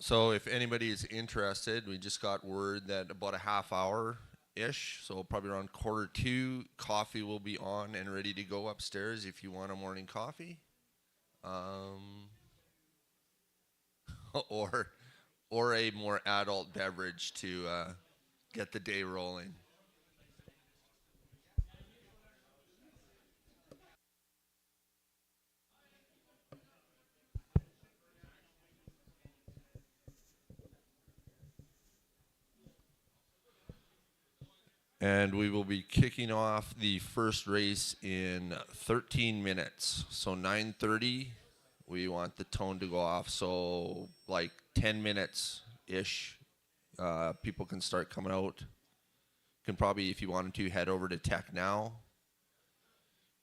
So if anybody is interested, we just got word that about a half hour ish, so probably around quarter two, coffee will be on and ready to go upstairs if you want a morning coffee, um, or a more adult beverage to get the day rolling. And we will be kicking off the first race in 13 minutes. So 9:30, we want the tone to go off. So like 10 minutes ish, people can start coming out. Can probably, if you wanted to, head over to Tech now,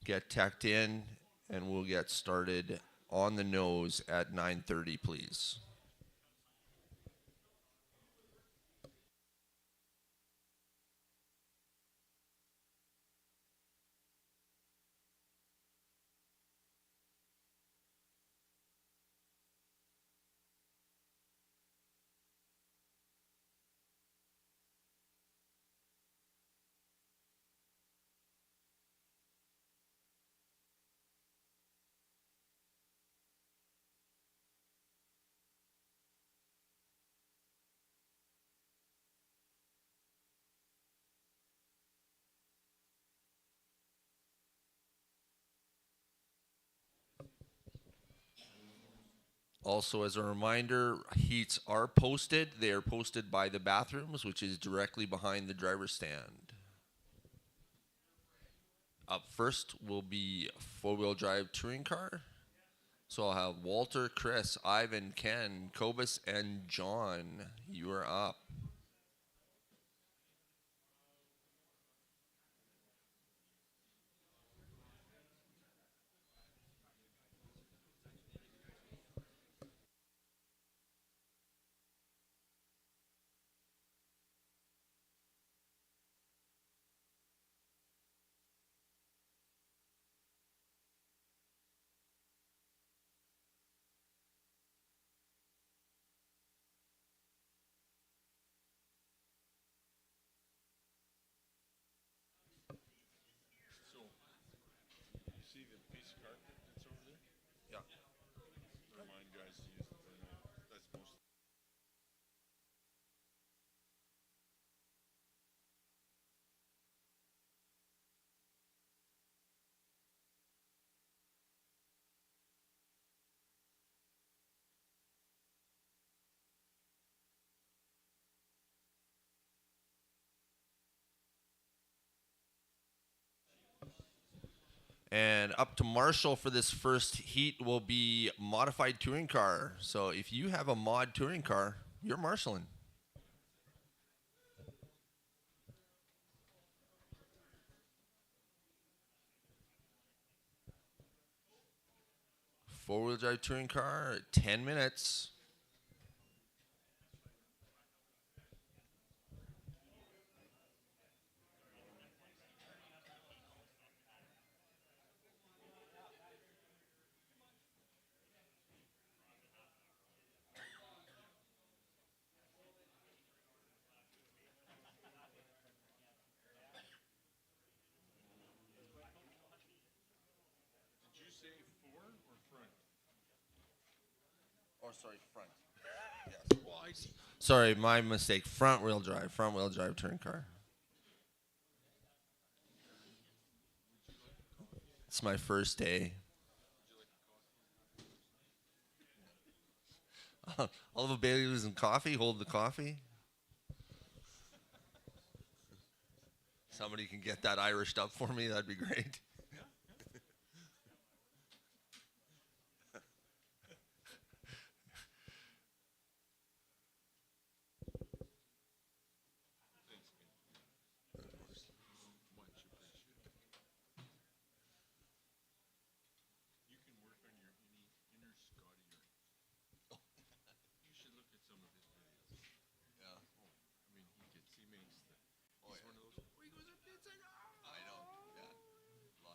get teched in, and we'll get started on the nose at 9:30, please. Also, as a reminder, heats are posted. They are posted by the bathrooms, which is directly behind the driver's stand. Up first will be a four-wheel drive touring car. So I'll have Walter, Chris, Ivan, Ken, Kobus, and John. You are up. Yeah. And up to Marshall for this first heat will be modified touring car. So if you have a mod touring car, you're marshalling. Four-wheel drive touring car, 10 minutes. Oh, sorry, front. Yes. Sorry, my mistake. Front wheel drive touring car. It's my first day. All of a Bailey's and coffee. Hold the coffee. Somebody can get that Irished up for me. That'd be great. I know. Yeah.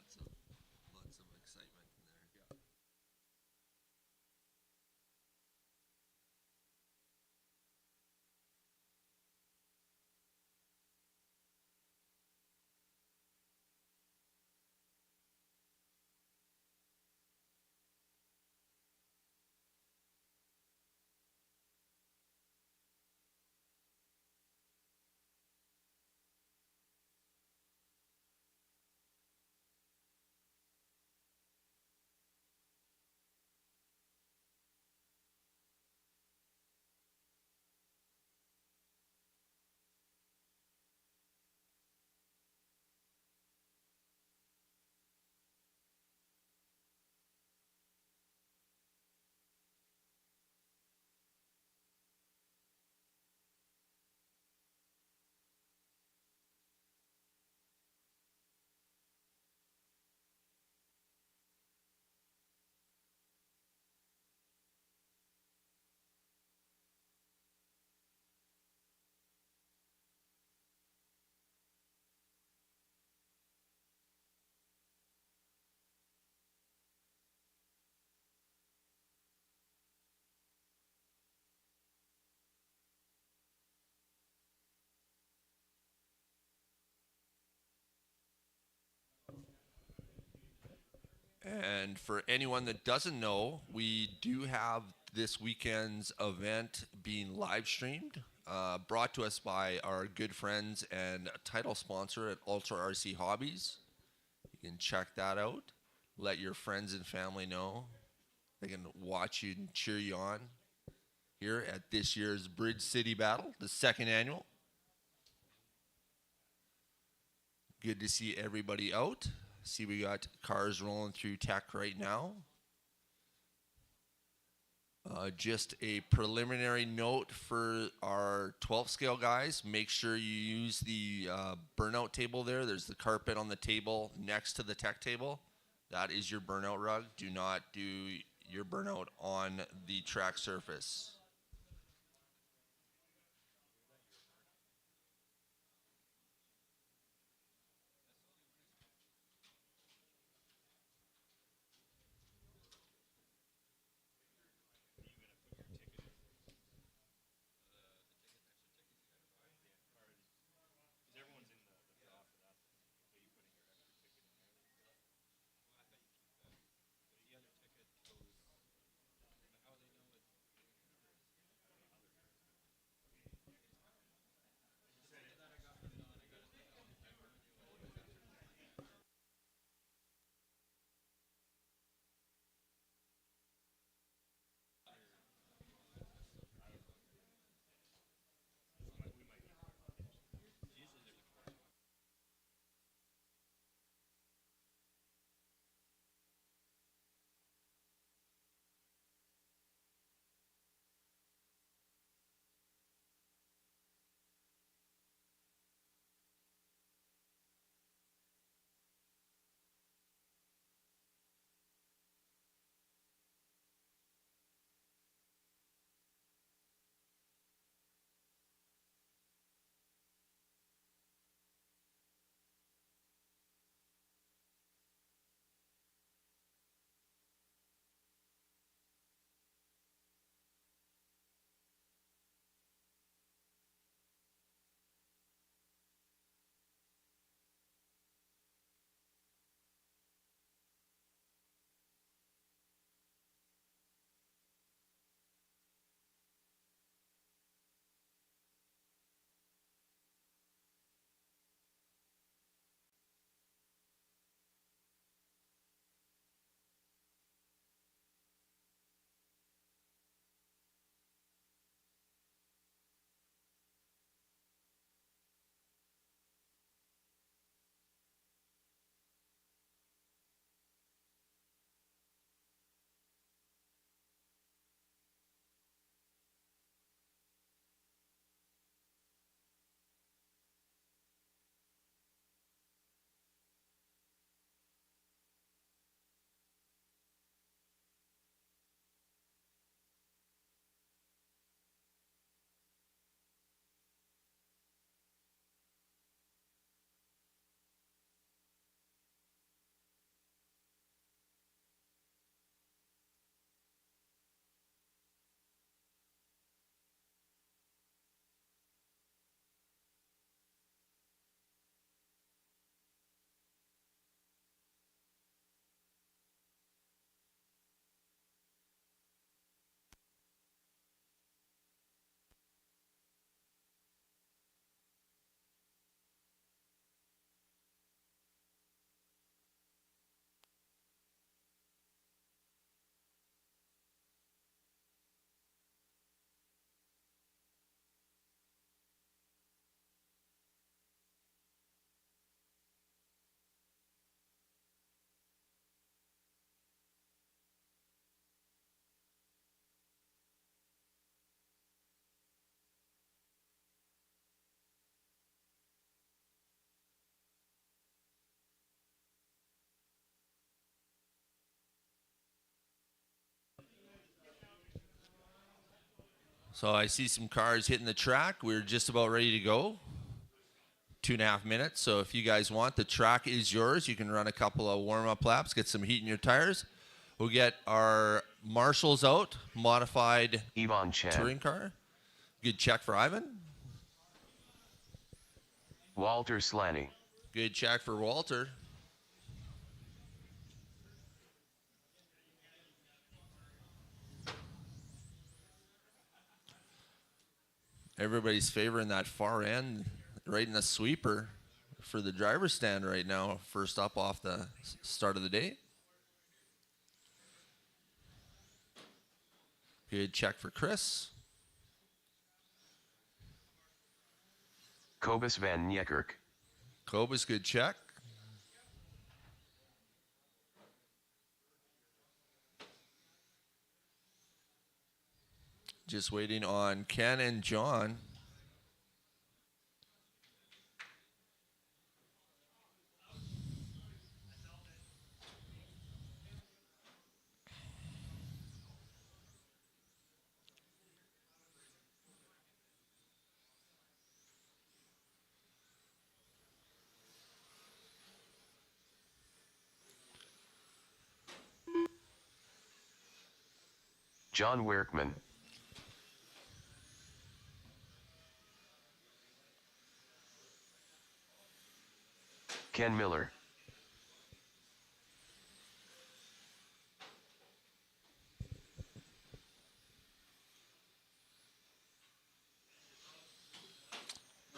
And for anyone that doesn't know, we do have this weekend's event being live streamed, brought to us by our good friends and title sponsor at Ultra RC Hobbies. You can check that out. Let your friends and family know. They can watch you and cheer you on here at this year's Bridge City Battle, the second annual. Good to see everybody out. See, we got cars rolling through tech right now. Just a preliminary note for our 12 scale guys. Make sure you use the burnout table there. There's the carpet on the table next to the tech table. That is your burnout rug. Do not do your burnout on the track surface. So I see some cars hitting the track. We're just about ready to go. 2.5 minutes. So if you guys want, the track is yours. You can run a couple of warm-up laps, get some heat in your tires. We'll get our marshals out, modified Yvonne Chen. touring car. Good check for Ivan. Walter Slaney. Good check for Walter. Everybody's favoring that far end, right in the sweeper for the driver's stand right now. First up off the start of the day. Good check for Chris. Kobus van Niekerk. Kobus, good check. Just waiting on Ken and John. John Werkman. Ken Miller.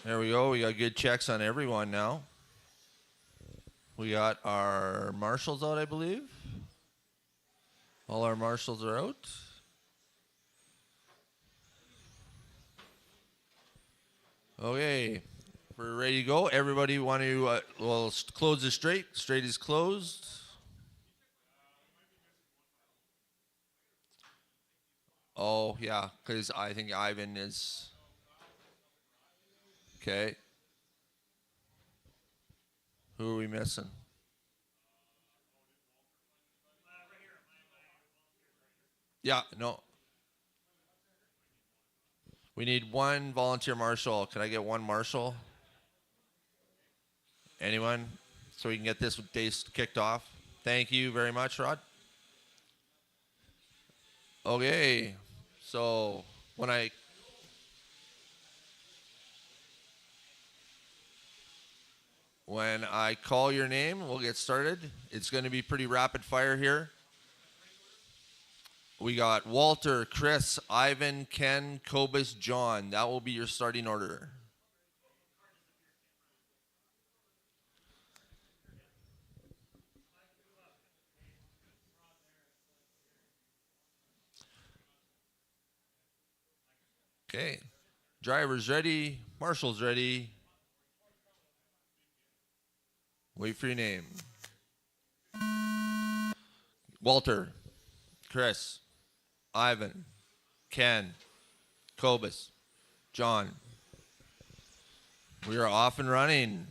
There we go. We got good checks on everyone now. We got our marshals out, I believe. All our marshals are out. Okay, we're ready to go. Everybody want to, close the straight. Straight is closed. Oh, yeah, because I think Ivan is... Okay. Who are we missing? Yeah, no. We need one volunteer marshal. Can I get one marshal? Anyone? So we can get this day kicked off. Thank you very much, Rod. Okay. So when I call your name, we'll get started. It's going to be pretty rapid fire here. We got Walter, Chris, Ivan, Ken, Kobus, John. That will be your starting order. Okay. Drivers ready. Marshals ready. Wait for your name. Walter, Chris, Ivan, Ken, Kobus, John. We are off and running.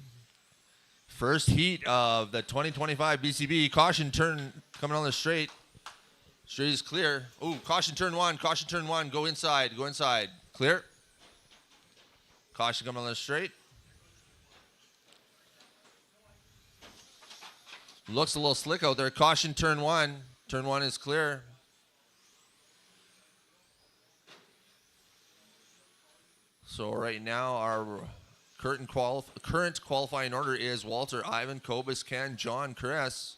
First heat of the 2025 BCB. Caution turn coming on the straight. Straight is clear. Ooh, caution turn one. Caution turn one. Go inside. Go inside. Clear. Caution coming on the straight. Looks a little slick out there. Caution turn one. Turn one is clear. So right now our current qualifying order is Walter, Ivan, Kobus, Ken, John, Chris.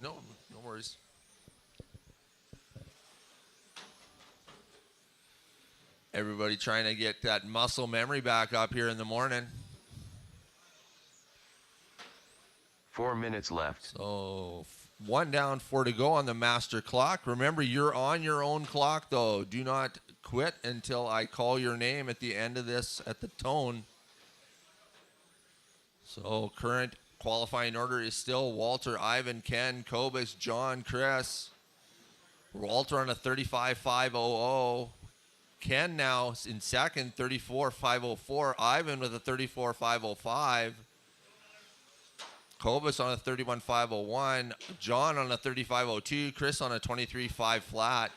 No worries. Everybody trying to get that muscle memory back up here in the morning. 4 minutes left. So 1 down, 4 to go on the master clock. Remember, you're on your own clock, though. Do not quit until I call your name at the end of this at the tone. So current qualifying order is still Walter, Ivan, Ken, Kobus, John, Chris. Walter on a 35.500. Ken now in second, 34.504. Ivan with a 34.505. Kobus on a 31.501. John on a 35.02. Chris on a 23.5 flat.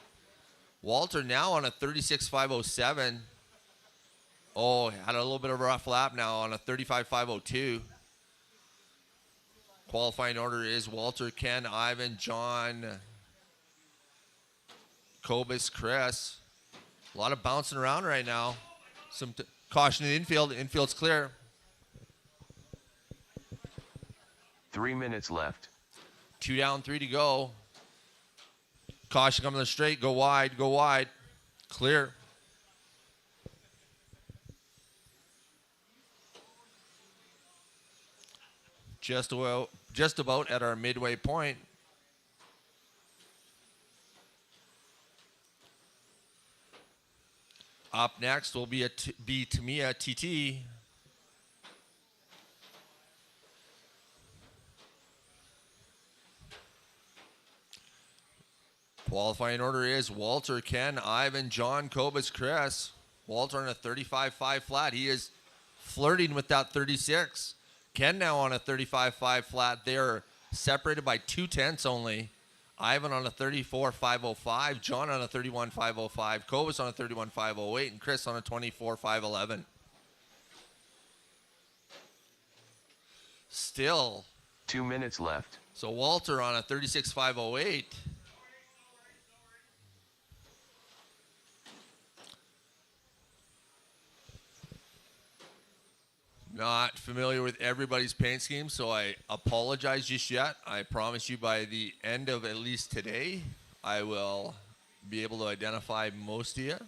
Walter now on a 36.507. Oh, had a little bit of a rough lap now on a 35.502. Qualifying order is Walter, Ken, Ivan, John, Kobus, Chris. A lot of bouncing around right now. Some caution in the infield. Infield's clear. 3 minutes left. 2 down, 3 to go. Caution coming to the straight. Go wide, go wide. Clear. Just about at our midway point. Up next will be Tamia TT. Qualifying order is Walter, Ken, Ivan, John, Kobus, Chris. Walter on a 35.5 flat. He is flirting with that 36. Ken now on a 35.5 flat. They're separated by 2/10 only. Ivan on a 34.505. John on a 31.505. Kobus on a 31.508. And Chris on a 24.511. Still. 2 minutes left. So Walter on a 36.508. Not familiar with everybody's paint scheme, so I apologize just yet. I promise you by the end of at least today, I will be able to identify most of you.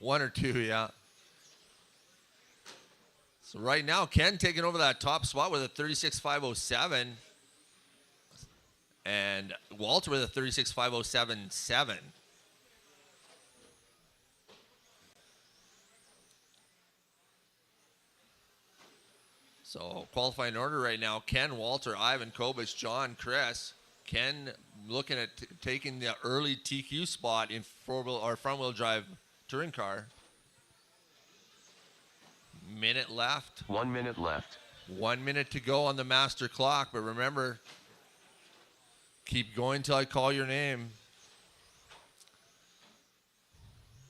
One or two, yeah. So right now, Ken taking over that top spot with a 36.507. And Walter with a 36.507.7. So qualifying order right now, Ken, Walter, Ivan, Kobus, John, Chris. Ken looking at taking the early TQ spot in four-wheel or front-wheel drive touring car. Minute left. 1 minute left. 1 minute to go on the master clock, but remember, keep going till I call your name.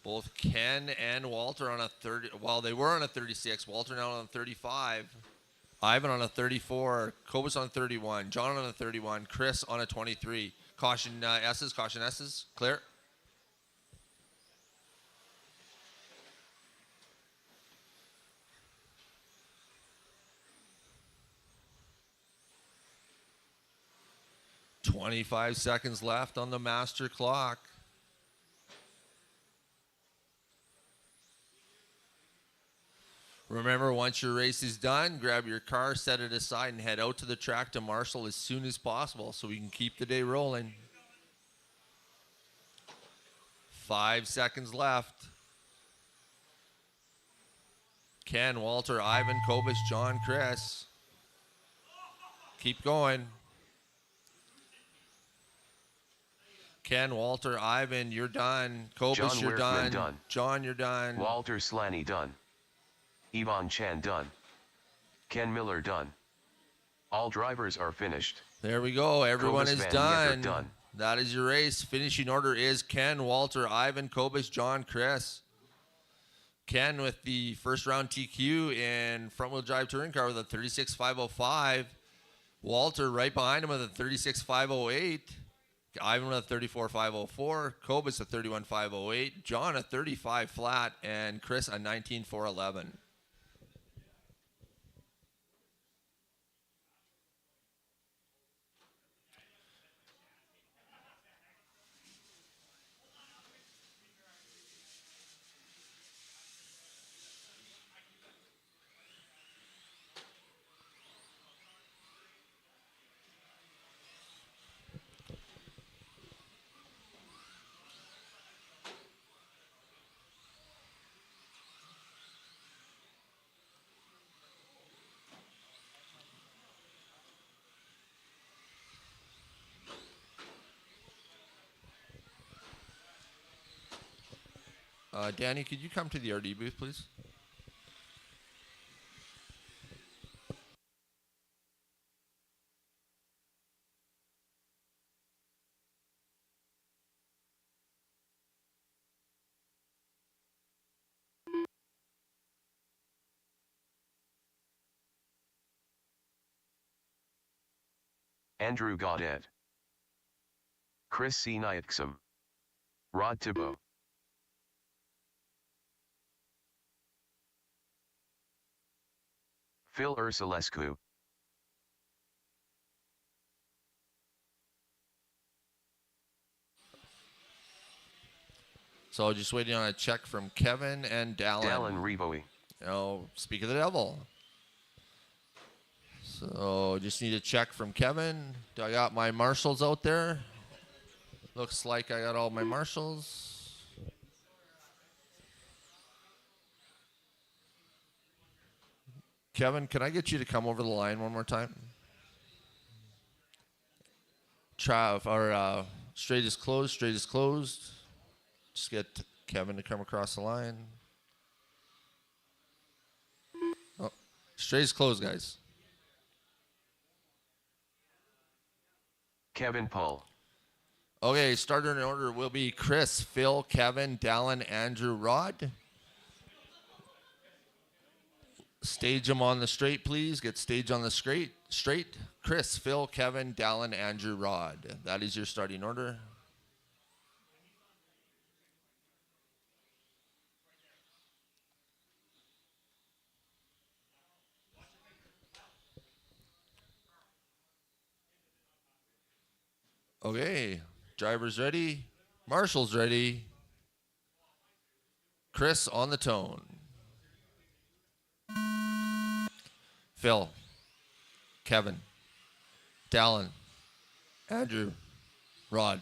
Both Ken and Walter on a 30. Well, they were on a 36. Walter now on a 35. Ivan on a 34, Kobus on a 31, John on a 31, Chris on a 23. Caution S's, clear. "25 seconds left on the master clock. Remember, once your race is done, grab your car, set it aside, and head out to the track to Marshall as soon as possible so we can keep the day rolling. 5 seconds left. Ken, Walter, Ivan, Kobus, John, Chris. Keep going. Ken, Walter, Ivan, you're done. Kobus, John you're Werkman done. done. John, you're done. Walter Slaney done. Yvonne Chan done. Ken Miller done. All drivers are finished. There we go. Everyone Kobus is Van done. Yetter done. That is your race. Finishing order is Ken, Walter, Ivan, Kobus, John, Chris. Ken with the first round TQ in front wheel drive touring car with a 36.505. Walter right behind him with a 36.508. Ivan with a 34.504. Kobus a 31.508. John a 35 flat. And Chris a 19.411. Danny, could you come to the RD booth, please? Andrew Gaudet. Chris C. Nyatksum. Rod Thibault. Phil Ursulescu. So just waiting on a check from Kevin and Dallin. Dallin Revoe. Speak of the devil. So just need a check from Kevin. Do I got my marshals out there? Looks like I got all my marshals. Kevin, can I get you to come over the line one more time? Straight is closed, straight is closed. Just get Kevin to come across the line. Oh, straight is closed, guys. Kevin Paul. Okay, starter in order will be Chris, Phil, Kevin, Dallin, Andrew, Rod. Stage them on the straight, please. Get stage on the straight. Chris, Phil, Kevin, Dallin, Andrew, Rod. That is your starting order. Okay, driver's ready. Marshal's ready. Chris on the tone. Phil, Kevin, Dallin, Andrew, Rod.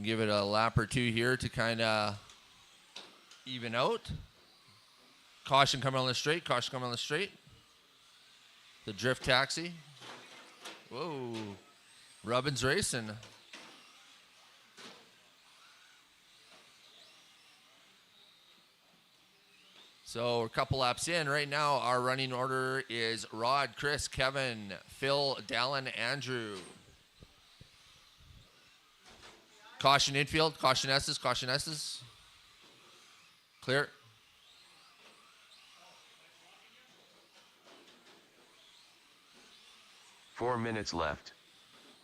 Give it a lap or two here to kind of even out. Caution coming on the straight. Caution coming on the straight. The drift taxi. Whoa. Rubbin's racing. So we're a couple laps in. Right now, our running order is Rod, Chris, Kevin, Phil, Dallin, Andrew. Caution infield. Caution S's. Caution S's. Clear. Four minutes left.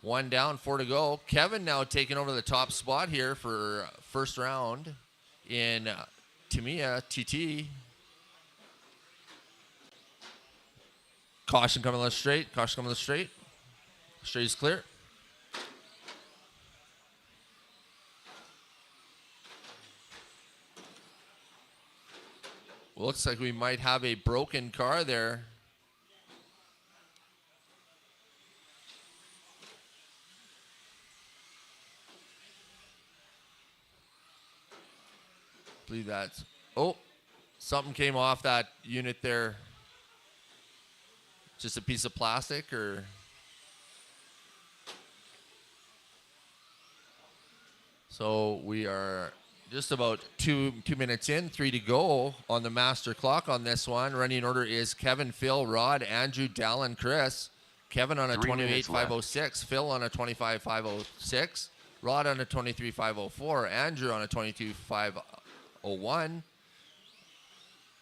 One down, 4 to go. Kevin now taking over the top spot here for first round in Tamiya TT. Caution coming on the straight. Caution coming on the straight. Straight is clear. Looks like we might have a broken car there. I believe that's... Oh, something came off that unit there. Just a piece of plastic or... So we are just about two minutes in, 3 to go on the master clock on this one. Running order is Kevin, Phil, Rod, Andrew, Dallin, Chris. Kevin on a 28.506, Phil on a 25.506, Rod on a 23.504, Andrew on a 22.501,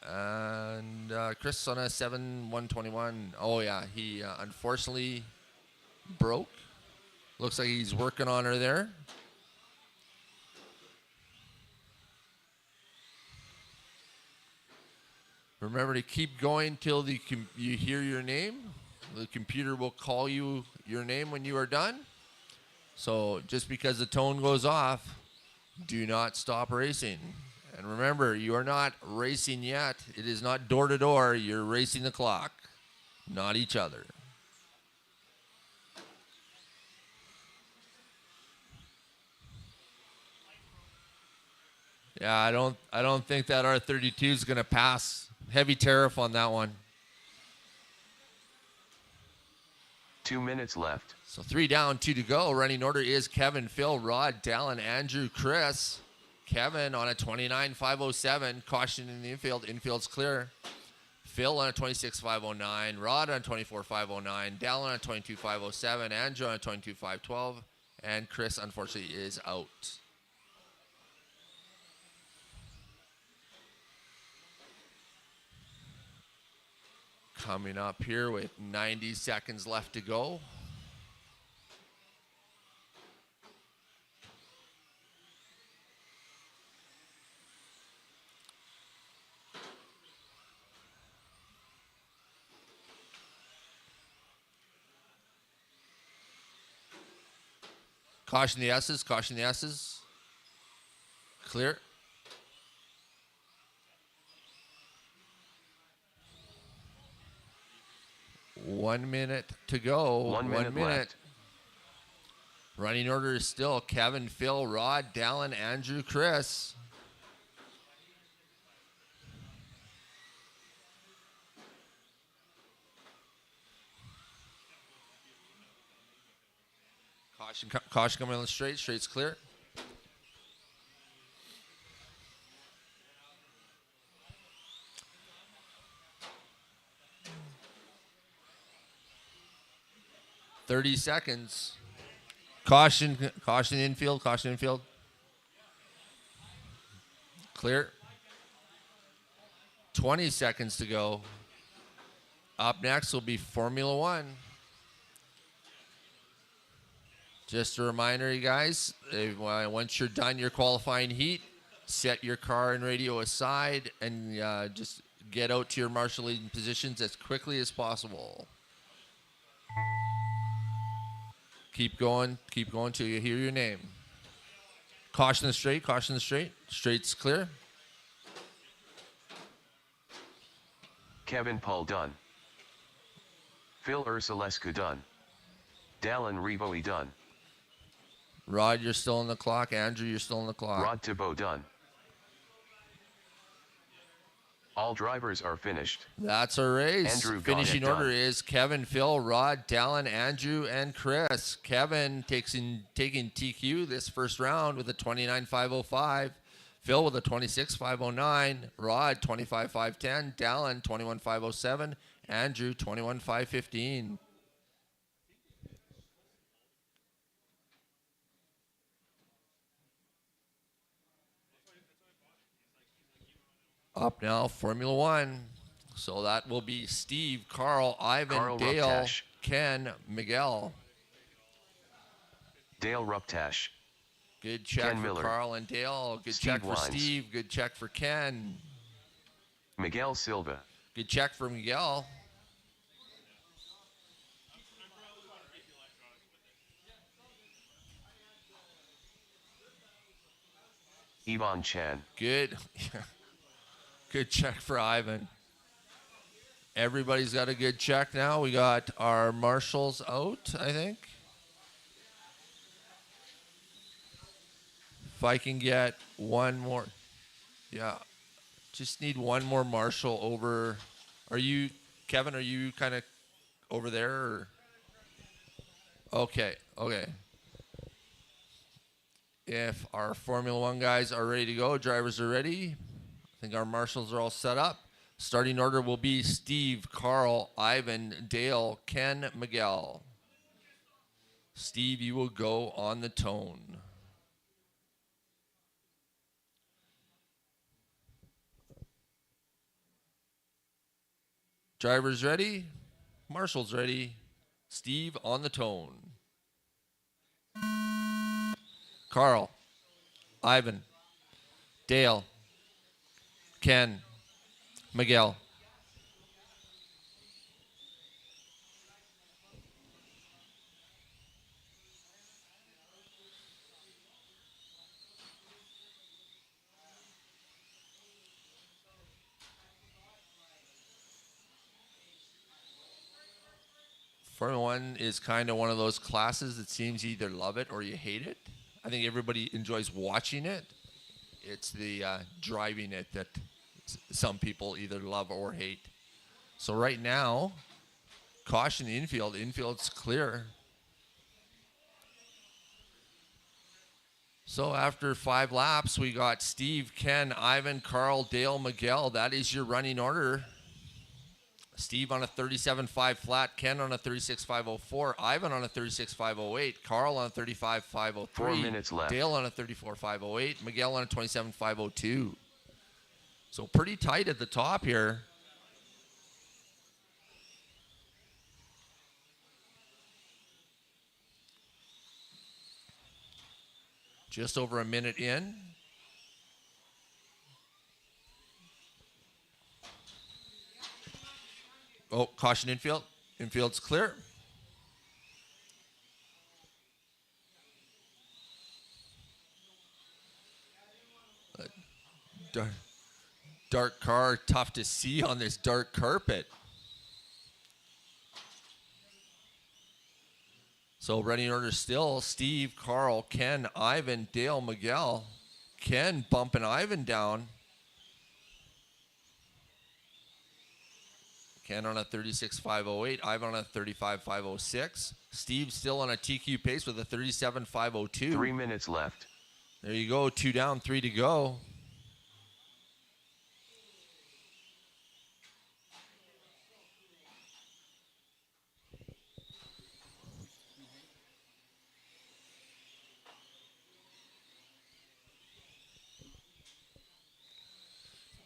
and Chris on a 7.121. Oh yeah, he unfortunately broke. Looks like he's working on her there. Remember to keep going till you hear your name. The computer will call you your name when you are done. So just because the tone goes off, do not stop racing. And remember, you are not racing yet. It is not door to door. You're racing the clock, not each other. Yeah, I don't think that R32 is going to pass. Heavy tariff on that one. 2 minutes left. So 3 down, 2 to go. Running order is Kevin, Phil, Rod, Dallin, Andrew, Chris. Kevin on a 29.507. Caution in the infield. Infield's clear. Phil on a 26.509. Rod on a 24.509. Dallin on a 22.507. Andrew on a 22.512. And Chris, unfortunately, is out. Coming up here with 90 seconds left to go. Caution the S's. Caution the S's. Clear. One minute to go. 1 minute left. Running order is still Kevin, Phil, Rod, Dallin, Andrew, Chris. Caution coming on the straight. Straight's clear. "30 seconds. Caution infield. Caution infield. Clear. 20 seconds to go. Up next will be Formula One. Just a reminder, you guys, once you're done your qualifying heat, set your car and radio aside and just get out to your marshalling positions as quickly as possible. Keep going till you hear your name. Caution the straight. Straight's clear. Kevin Paul done. Phil Ursulescu done. Dallin Revoe done. Rod, you're still on the clock. Andrew, you're still on the clock. Rod Thibault done. All drivers are finished. That's a race. Andrew Finishing got it order done. is Kevin, Phil, Rod, Dallin, Andrew, and Chris. Kevin taking TQ this first round with a 29.505. Phil with a 26.509. Rod 25.510. Dallin 21.507. Andrew 21.515. Up now, Formula One. So that will be Steve, Carl, Ivan, Carl Dale, Ruptash. Ken, Miguel. Dale Ruptash. Good check Ken for Miller. Carl and Dale. Good Steve check for Wines. Steve. Good check for Ken. Miguel Silva. Good check for Miguel. Yvonne Chan. Good. Good check for Ivan. Everybody's got a good check now. We got our marshals out, I think. If I can get one more. Yeah. Just need one more marshal over. Kevin, are you kind of over there? Or? Okay. If our Formula One guys are ready to go, drivers are ready. I think our marshals are all set up. Starting order will be Steve, Carl, Ivan, Dale, Ken, Miguel. Steve, you will go on the tone. Drivers ready? Marshals ready? Steve on the tone. Carl, Ivan, Dale, Ken, Miguel. Formula One is kind of one of those classes that seems you either love it or you hate it. I think everybody enjoys watching it. It's the driving it that some people either love or hate. So right now, caution infield. Infield's clear. So after 5 laps, we got Steve, Ken, Ivan, Carl, Dale, Miguel. That is your running order. Steve on a 37.5 flat, Ken on a 36.504, Ivan on a 36.508, Carl on a 35.503, 4 minutes left. Dale on a 34.508, Miguel on a 27.502. So pretty tight at the top here. Just over a minute in. Oh, caution infield. Infield's clear. Dark car, tough to see on this dark carpet. So running order still, Steve, Carl, Ken, Ivan, Dale, Miguel. Ken bumping Ivan down. Ken on a 36.508, Ivan on a 35.506. Steve still on a TQ pace with a 37.502. 3 minutes left. There you go, 2 down, 3 to go.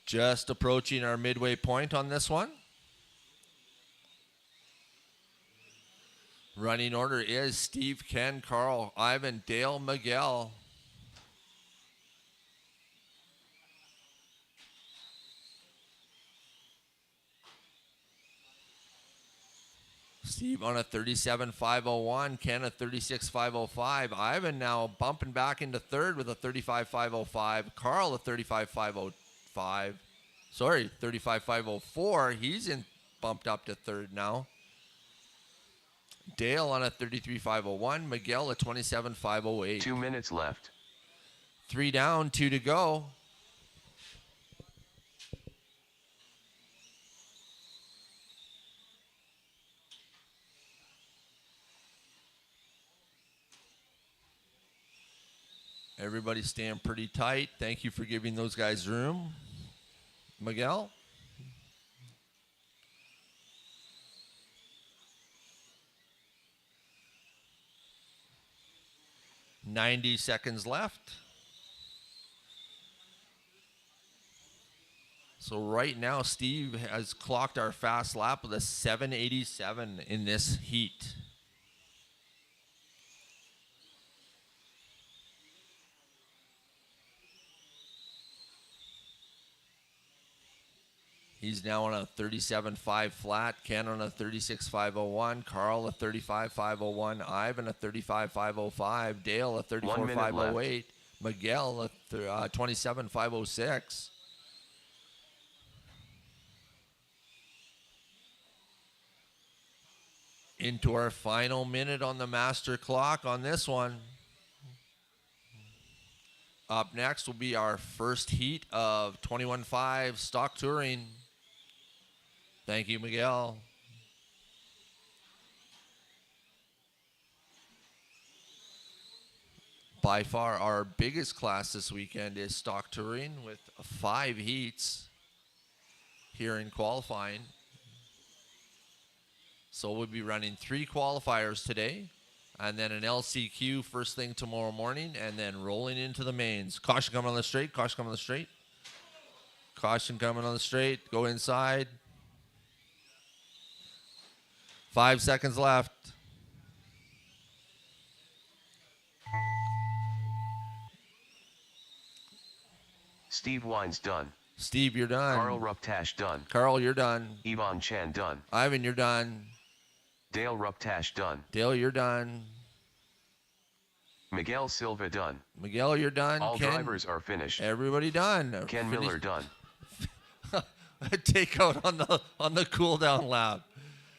Just approaching our midway point on this one. Running order is Steve, Ken, Carl, Ivan, Dale, Miguel. Steve on a 37.501, Ken a 36.505. Ivan now bumping back into third with a 35.505. Carl a 35.505. Sorry, 35.504. He's bumped up to third now. Dale on a 33.501. Miguel a 27.508. 2 minutes left. 3 down, 2 to go. Everybody's staying pretty tight. Thank you for giving those guys room. Miguel? $90 seconds left. So right now, Steve has clocked our fast lap with a 787 in this heat. He's now on a 37.5 flat. Ken on a 36.501. Carl a 35.501. Ivan a 35.505. Dale a 34.508. Miguel a 27.506. Into our final minute on the master clock on this one. Up next will be our first heat of 21.5 stock touring. Thank you, Miguel. By far our biggest class this weekend is stock touring with 5 heats here in qualifying. So we'll be running 3 qualifiers today and then an LCQ first thing tomorrow morning and then rolling into the mains. Caution coming on the straight, caution coming on the straight. Caution coming on the straight, go inside. 5 seconds left. Steve Wines done. Steve, you're done. Carl Ruptash done. Carl, you're done. Yvonne Chan done. Ivan, you're done. Dale Ruptash done. Dale, you're done. Miguel Silva done. Miguel, you're done. All Ken, drivers are finished. Everybody done. Ken Miller done. Takeout on the cool down lap.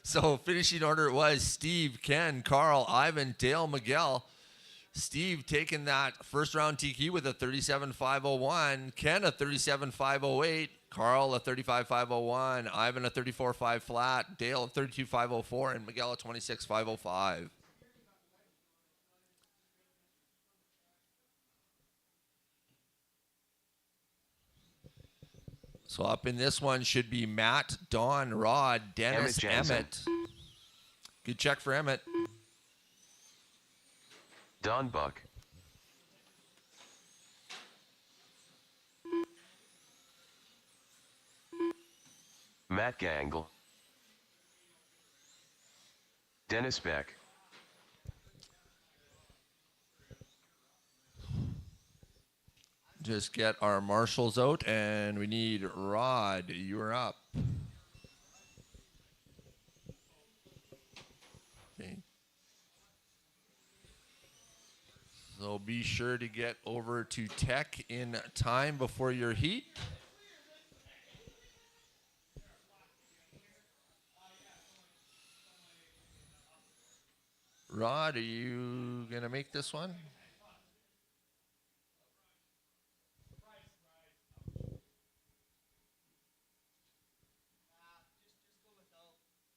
So finishing order was Steve, Ken, Carl, Ivan, Dale, Miguel. Steve taking that first round TQ with a 37.501. Ken a 37.508. Carl a 35.501. Ivan a 34.5 flat. Dale a 32.504. And Miguel a 26.505. So up in this one should be Matt, Don, Rod, Dennis, Emmett. Good check for Emmett. Don Buck. Matt Gangle. Dennis Beck. Just get our marshals out, and we need Rod. You're up. Okay. So be sure to get over to tech in time before your heat. Rod, are you going to make this one?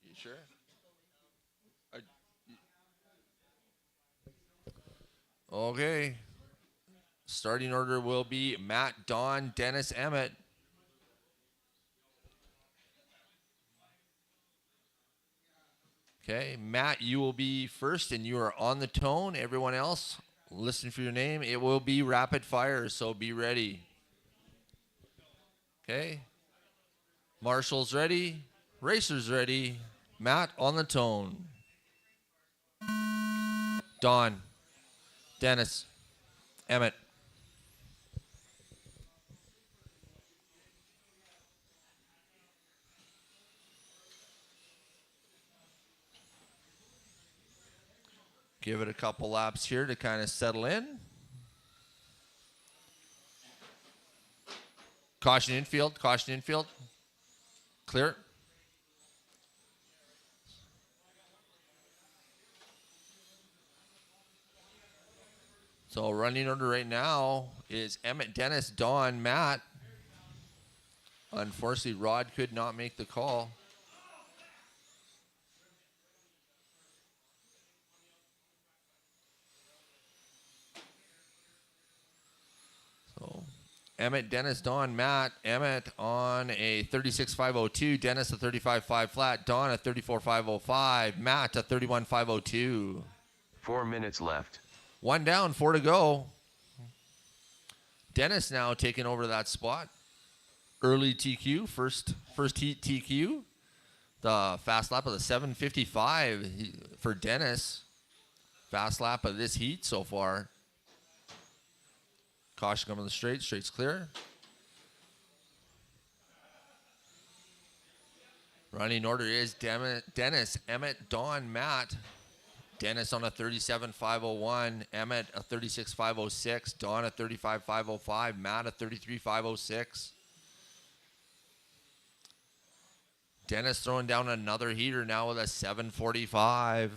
You sure? Okay. Starting order will be Matt, Don, Dennis, Emmett. Okay, Matt, you will be first, and you are on the tone. Everyone else, listen for your name. It will be rapid fire, so be ready. Okay. Marshall's ready. Racer's ready. Matt on the tone. Don, Dennis, Emmett. Give it a couple laps here to kind of settle in. Caution infield, caution infield. Clear. So running order right now is Emmett, Dennis, Don, Matt. Unfortunately, Rod could not make the call. So Emmett, Dennis, Don, Matt. Emmett on a 36.502. Dennis a 35.5 flat. Don a 34.505. Matt a 31.502. 4 minutes left. One down, 4 to go. Dennis now taking over that spot. Early TQ, first heat TQ. The fast lap of the 7:55 for Dennis. Fast lap of this heat so far. Caution coming to the straight. Straight's clear. Running order is Dennis, Emmett, Don, Matt. Dennis on a 37.501. Emmett a 36.506. Don a 35.505. Matt a 33.506. Dennis throwing down another heater now with a 7:45.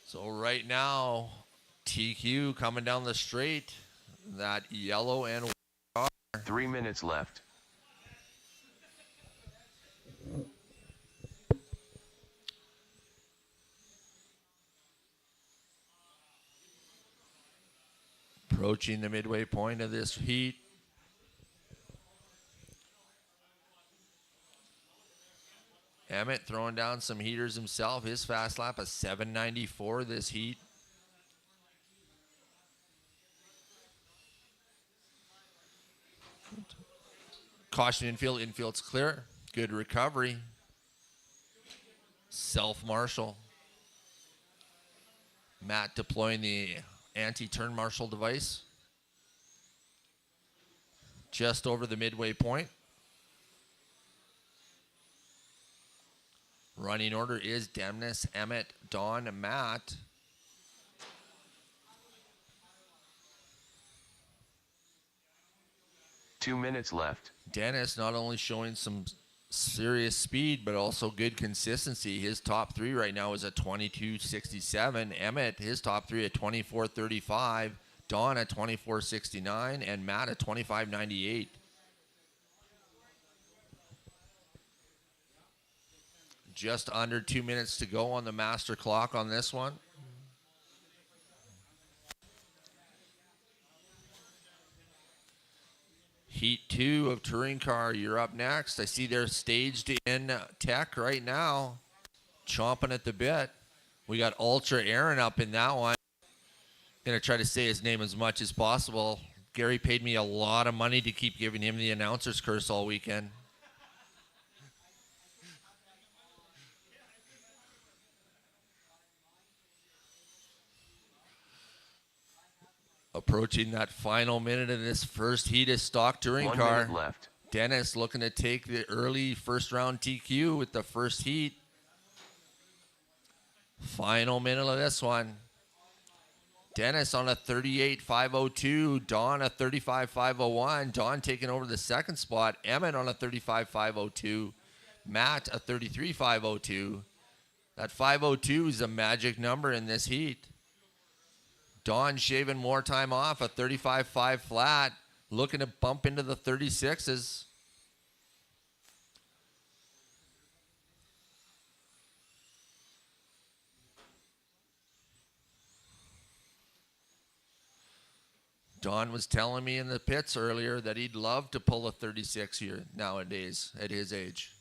So right now, TQ coming down the straight. That yellow and white car. 3 minutes left. Approaching the midway point of this heat. Emmett throwing down some heaters himself. His fast lap a 7:94 this heat. Caution infield. Infield's clear. Good recovery. Self-marshal. Matt deploying the anti-turn marshal device. Just over the midway point. Running order is Dennis, Emmett, Don, Matt. Two minutes left. Dennis not only showing some serious speed, but also good consistency. His top three right now is a 22.67. Emmett, his top three at 24.35. Don at 24.69. And Matt at 25.98. Just under 2 minutes to go on the master clock on this one. Heat 2 of Touring Car, you're up next. I see they're staged in tech right now, chomping at the bit. We got Ultra Aaron up in that one. Gonna try to say his name as much as possible. Gary paid me a lot of money to keep giving him the announcer's curse all weekend. Approaching that final minute of this first heat of stock touring 1 car. minute left. Dennis looking to take the early first round TQ with the first heat. Final minute of this one. Dennis on a 38,502. Don a 35,501. Don taking over the second spot. Emmett on a 35,502. Matt a 33,502. That 502 is a magic number in this heat. Don shaving more time off, a 35.5 flat, looking to bump into the 36s. Don was telling me in the pits earlier that he'd love to pull a 36 here nowadays at his age.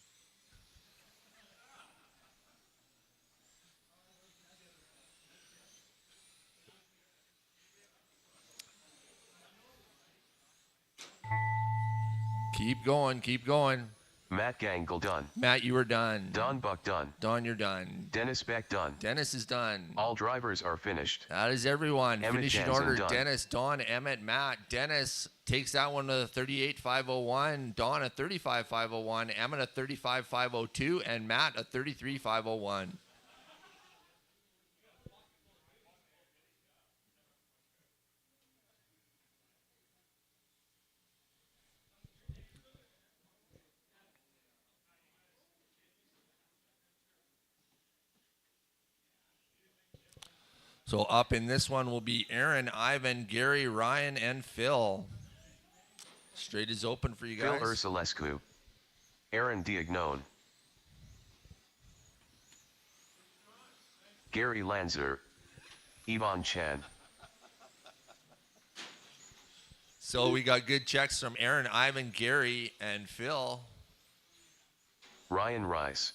Keep going, keep going. Matt Gangle done. Matt, you are done. Don Buck done. Don, you're done. Dennis Beck done. Dennis is done. All drivers are finished. That is everyone. Emmett Finishing Jansen order, done. Dennis, Don, Emmett, Matt. Dennis takes that one to the 38,501. Don a 35,501. Emmett a 35,502. And Matt a 33,501. So up in this one will be Aaron, Ivan, Gary, Ryan, and Phil. Straight is open for you Phil guys. Ursulescu. Aaron Diagnone. Gary Lanzer. Yvonne Chan. So we got good checks from Aaron, Ivan, Gary, and Phil. Ryan Rice.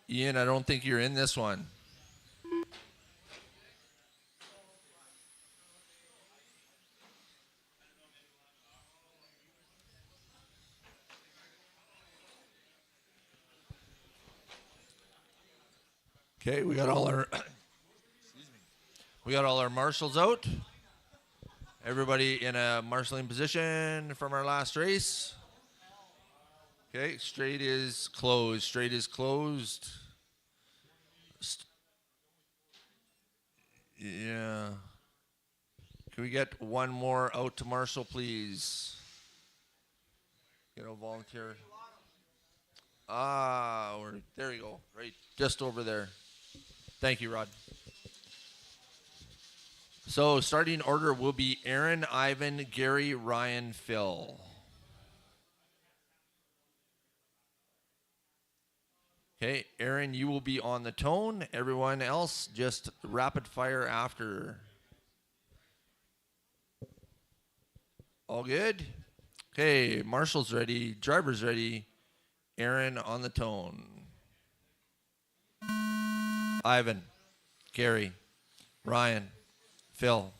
Ian, I don't think you're in this one. Okay, we got all our marshals out. Everybody in a marshalling position from our last race. Okay, straight is closed. Straight is closed. Yeah. Can we get one more out to marshal, please? Get a volunteer. There you go. Right, just over there. Thank you, Rod. So starting order will be Aaron, Ivan, Gary, Ryan, Phil. Okay, Aaron, you will be on the tone. Everyone else, just rapid fire after. All good? Okay, marshal's ready, driver's ready. Aaron on the tone. Ivan, Gary, Ryan, Phil.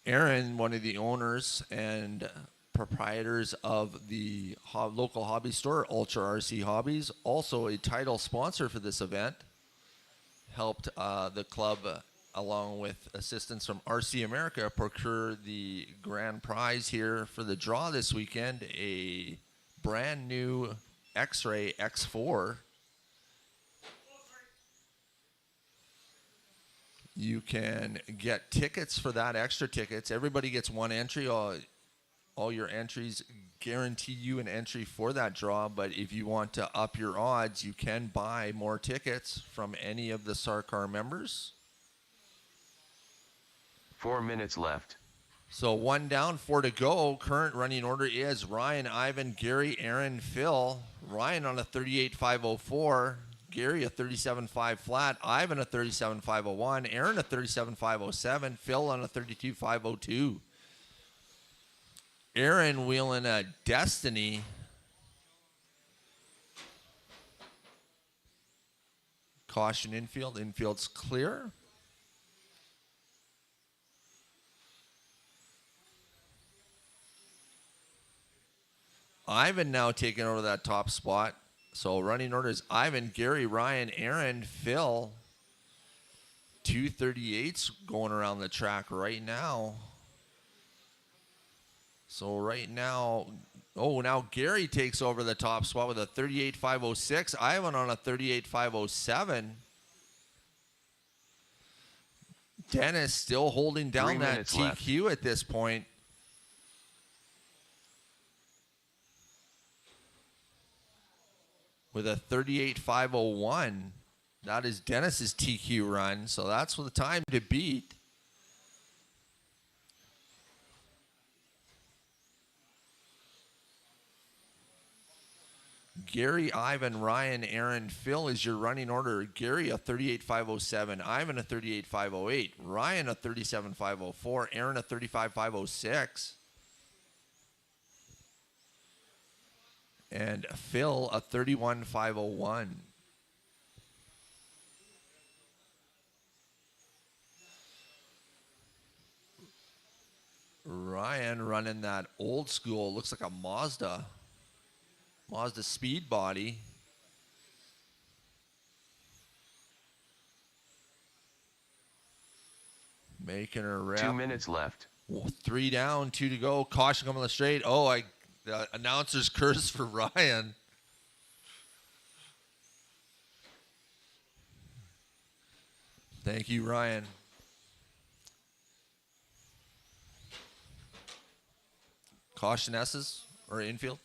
Aaron, one of the owners and proprietors of the local hobby store, Ultra RC Hobbies, also a title sponsor for this event, helped the club, along with assistance from RC America, procure the grand prize here for the draw this weekend, a brand new X-Ray X4. You can get tickets for that, extra tickets. Everybody gets one entry. All your entries guarantee you an entry for that draw, but if you want to up your odds, you can buy more tickets from any of the SARCAR members. 4 minutes left. So 1 down, 4 to go. Current running order is Ryan, Ivan, Gary, Aaron, Phil. Ryan on a 38,504. Gary a 37.5 flat. Ivan a 37.501. Aaron a 37.507. Phil on a 32.502. Aaron wheeling a Destiny. Caution infield. Infield's clear. Ivan now taking over that top spot. So running order is Ivan, Gary, Ryan, Aaron, Phil. 238s going around the track right now. So right now, now Gary takes over the top spot with a 38.506. Ivan on a 38.507. Dennis still holding down that TQ left at this point. With a 38.501. That is Dennis's TQ run, so that's the time to beat. Gary, Ivan, Ryan, Aaron, Phil is your running order. Gary a 38.507, Ivan a 38.508, Ryan a 37.504, Aaron a 35.506. And Phil a 31.501. Ryan running that old school, looks like a Mazda speed body. Making her rep. 2 minutes left. 3 down, 2 to go. Caution coming on the straight. The announcer's curse for Ryan. Thank you, Ryan. Caution S's or infield.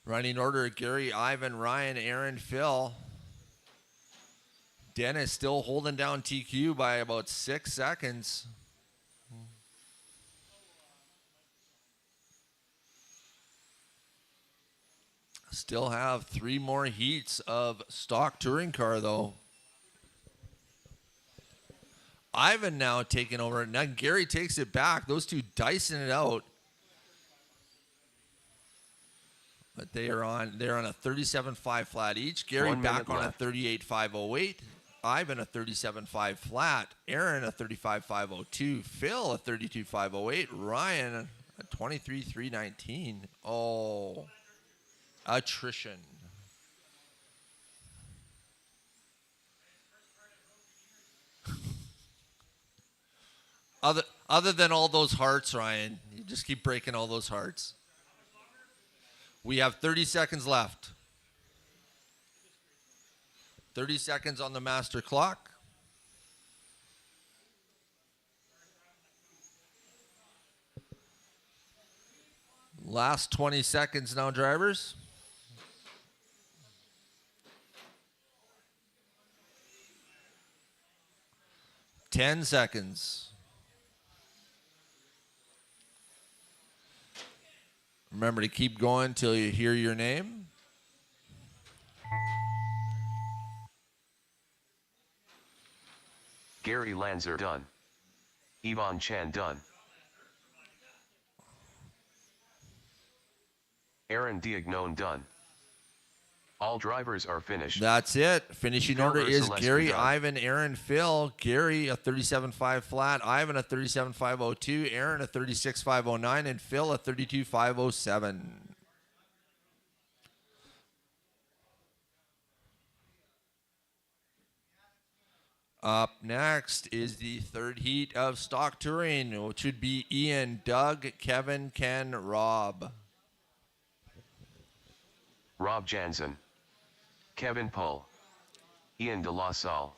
Running order, Gary, Ivan, Ryan, Aaron, Phil. Dennis still holding down TQ by about 6 seconds. Still have 3 more heats of stock touring car, though. Ivan now taking over. Now Gary takes it back. Those two dicing it out. But they're on a 37.5 flat each. Gary back on left. A 38.508. Ivan a 37.5 flat. Aaron a 35.502. Phil a 32.508. Ryan a 23.319. Oh, attrition. Other than all those hearts, Ryan, you just keep breaking all those hearts. We have 30 seconds left. 30 seconds on the master clock. Last 20 seconds now, drivers. Ten seconds. Remember to keep going till you hear your name. Gary Lanzer done. Yvonne Chan done. Aaron Diagnone done. All drivers are finished. That's it. Finishing order is Gary, Ivan, Aaron, Phil. Gary a 37.5 flat, Ivan a 37.502, Aaron a 36.509, and Phil a 32.507. Up next is the third heat of stock touring, which would be Ian, Doug, Kevin, Ken, Rob. Rob Jansen. Kevin Pohl. Ian De La Salle.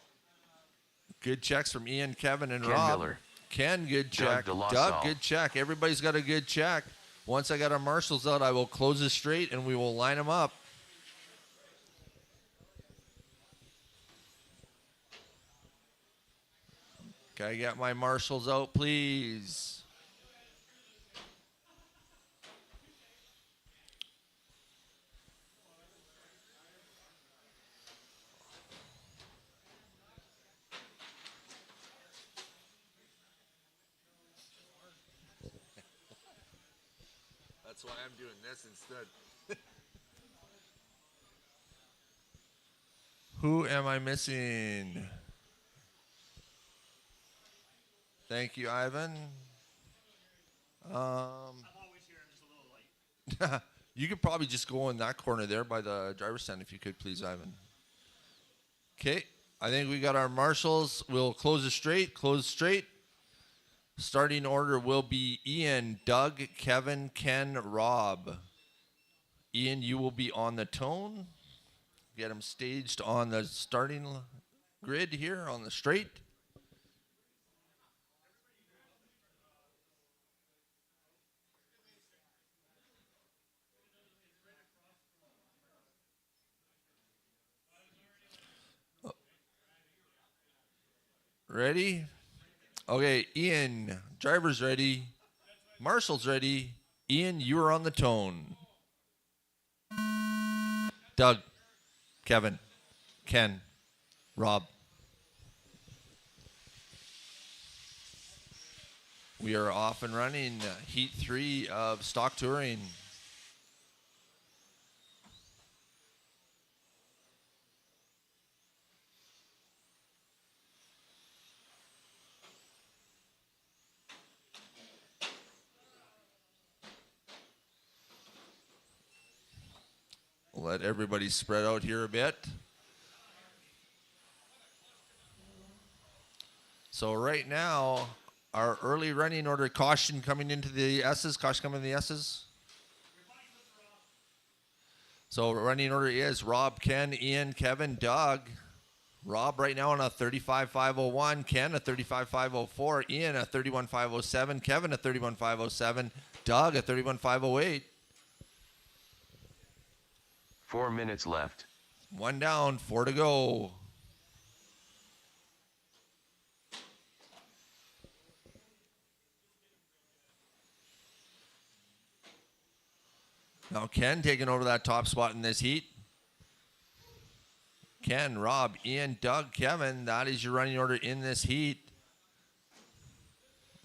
Good checks from Ian, Kevin, and Ken Rob. Miller. Ken, good check. Doug, good check. Everybody's got a good check. Once I got our marshals out, I will close this straight and we will line them up. Can I get my marshals out, please? That's why I'm doing this instead. Who am I missing? Thank you, Ivan. I'm always here. I'm just a little late. You could probably just go in that corner there by the driver's stand if you could, please, Ivan. Okay, I think we got our marshals. We'll close it straight. Close straight. Starting order will be Ian, Doug, Kevin, Ken, Rob. Ian, you will be on the tone. Get them staged on the starting grid here on the straight. Ready? Okay, Ian, driver's ready. Marshall's ready. Ian, you are on the tone. Doug, Kevin, Ken, Rob. We are off and running. Heat 3 of stock touring. Let everybody spread out here a bit. So right now, our early running order, caution coming into the S's. Caution coming in the S's. So running order is Rob, Ken, Ian, Kevin, Doug. Rob right now on a 35,501. Ken a 35,504. Ian a 31,507. Kevin a 31,507. Doug a 31,508. 4 minutes left. One down, 4 to go. Now Ken taking over that top spot in this heat. Ken, Rob, Ian, Doug, Kevin, that is your running order in this heat.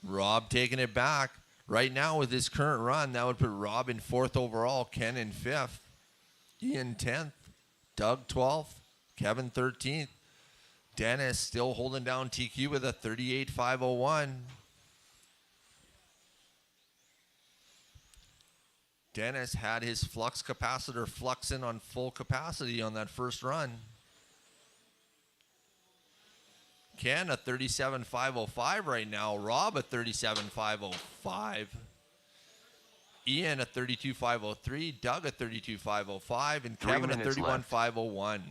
Rob taking it back. Right now with his current run, that would put Rob in 4th overall, Ken in 5th, Ian 10th, Doug 12th, Kevin 13th. Dennis still holding down TQ with a 38,501. Dennis had his flux capacitor fluxing on full capacity on that first run. Ken a 37,505 right now. Rob a 37,505. Ian a 32,503. Doug a 32,505. And Kevin a 31,501.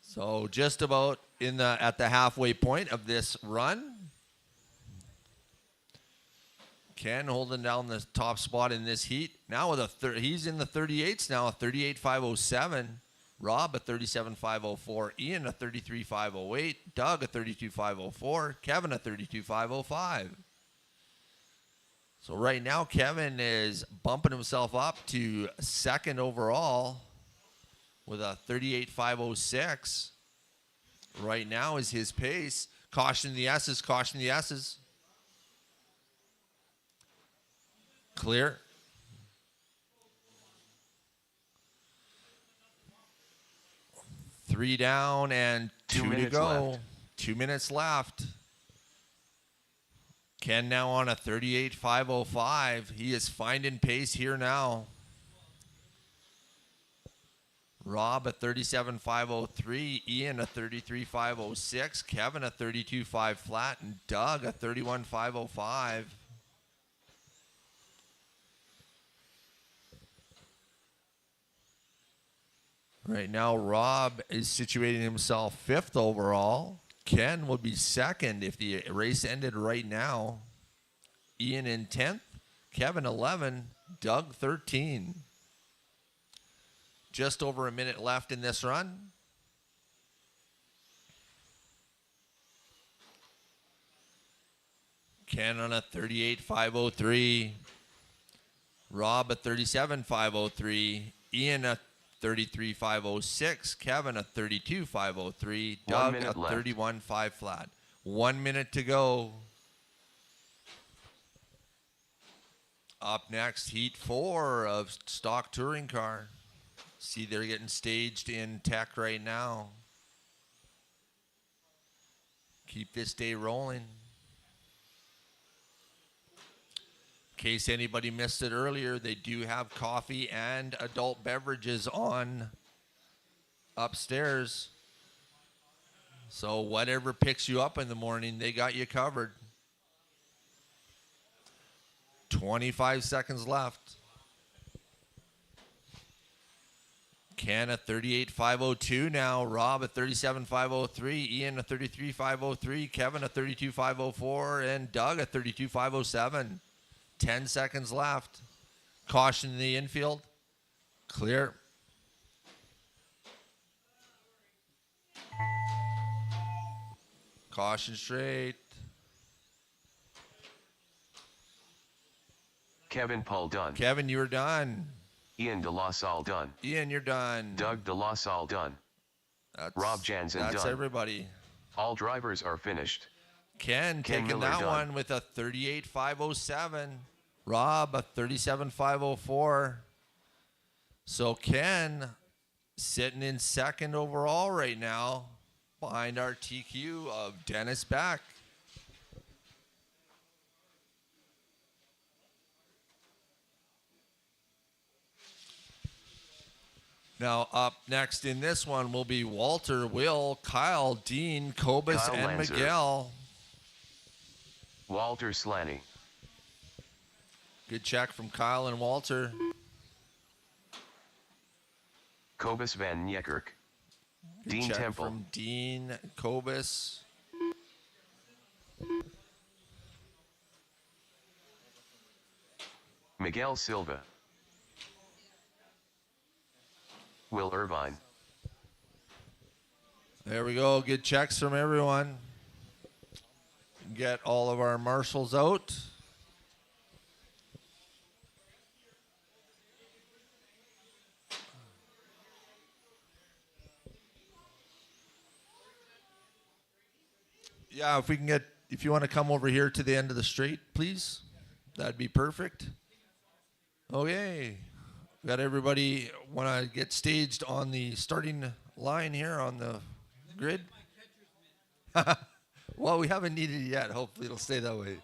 So just about at the halfway point of this run. Ken holding down the top spot in this heat. Now with he's in the 38s now, a 38,507. Rob a 37,504. Ian a 33,508. Doug a 32,504. Kevin a 32,505. So right now Kevin is bumping himself up to 2nd overall with a 38,506. Right now is his pace. Caution the S's, caution the S's. Clear. Three down and 2 to go. Left. 2 minutes left. Ken now on a 38,505. He is finding pace here now. Rob a 37,503. Ian a 33,506. Kevin a 32,5 flat. And Doug a 31,505. Right now, Rob is situating himself 5th overall. Ken will be 2nd if the race ended right now. Ian in 10th. Kevin 11. Doug 13. Just over a minute left in this run. Ken on a 38,503. Rob a 37,503. Ian a 33,506. Kevin a 32,503. 1 Doug minute a left. 31.5 flat. 1 minute to go. Up next, Heat 4 of stock touring car. See, they're getting staged in tech right now. Keep this day rolling. In case anybody missed it earlier, they do have coffee and adult beverages on upstairs. So whatever picks you up in the morning, they got you covered. 25 seconds left. Ken a 38,502 now. Rob a 37,503. Ian a 33,503. Kevin a 32,504. And Doug a 32,507. 10 seconds left. Caution in the infield. Clear. Caution straight. Kevin Paul done. Kevin, you're done. Ian De La Salle done. Ian, you're done. Doug De La Salle done. Rob Jansen That's done. everybody. All drivers are finished. Ken taking Miller that done. one with a 38,507. Rob a 37,504. So Ken sitting in second overall right now behind our TQ of Dennis Beck. Now up next in this one will be Walter, Will, Kyle, Dean, Kobus, Kyle and Lanzer. Miguel. Walter Slaney. Good check from Kyle and Walter. Kobus Van Niekerk. Good Dean check Temple. from Dean, Kobus. Miguel Silva. Will Irvine. There we go. Good checks from everyone. Get all of our marshals out. Yeah, if we can get, if you want to come over here to the end of the straight, please. That'd be perfect. Okay. Got everybody want to get staged on the starting line here on the grid. Well, we haven't needed it yet. Hopefully it'll stay that way.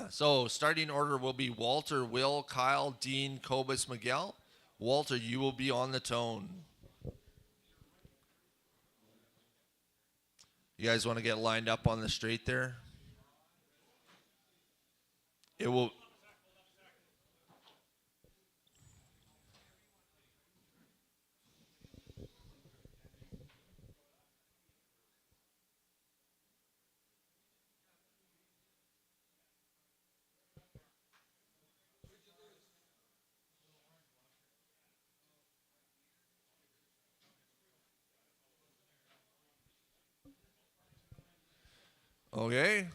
So starting order will be Walter, Will, Kyle, Dean, Kobus, Miguel. Walter, you will be on the tone. You guys want to get lined up on the straight there? It will... Okay,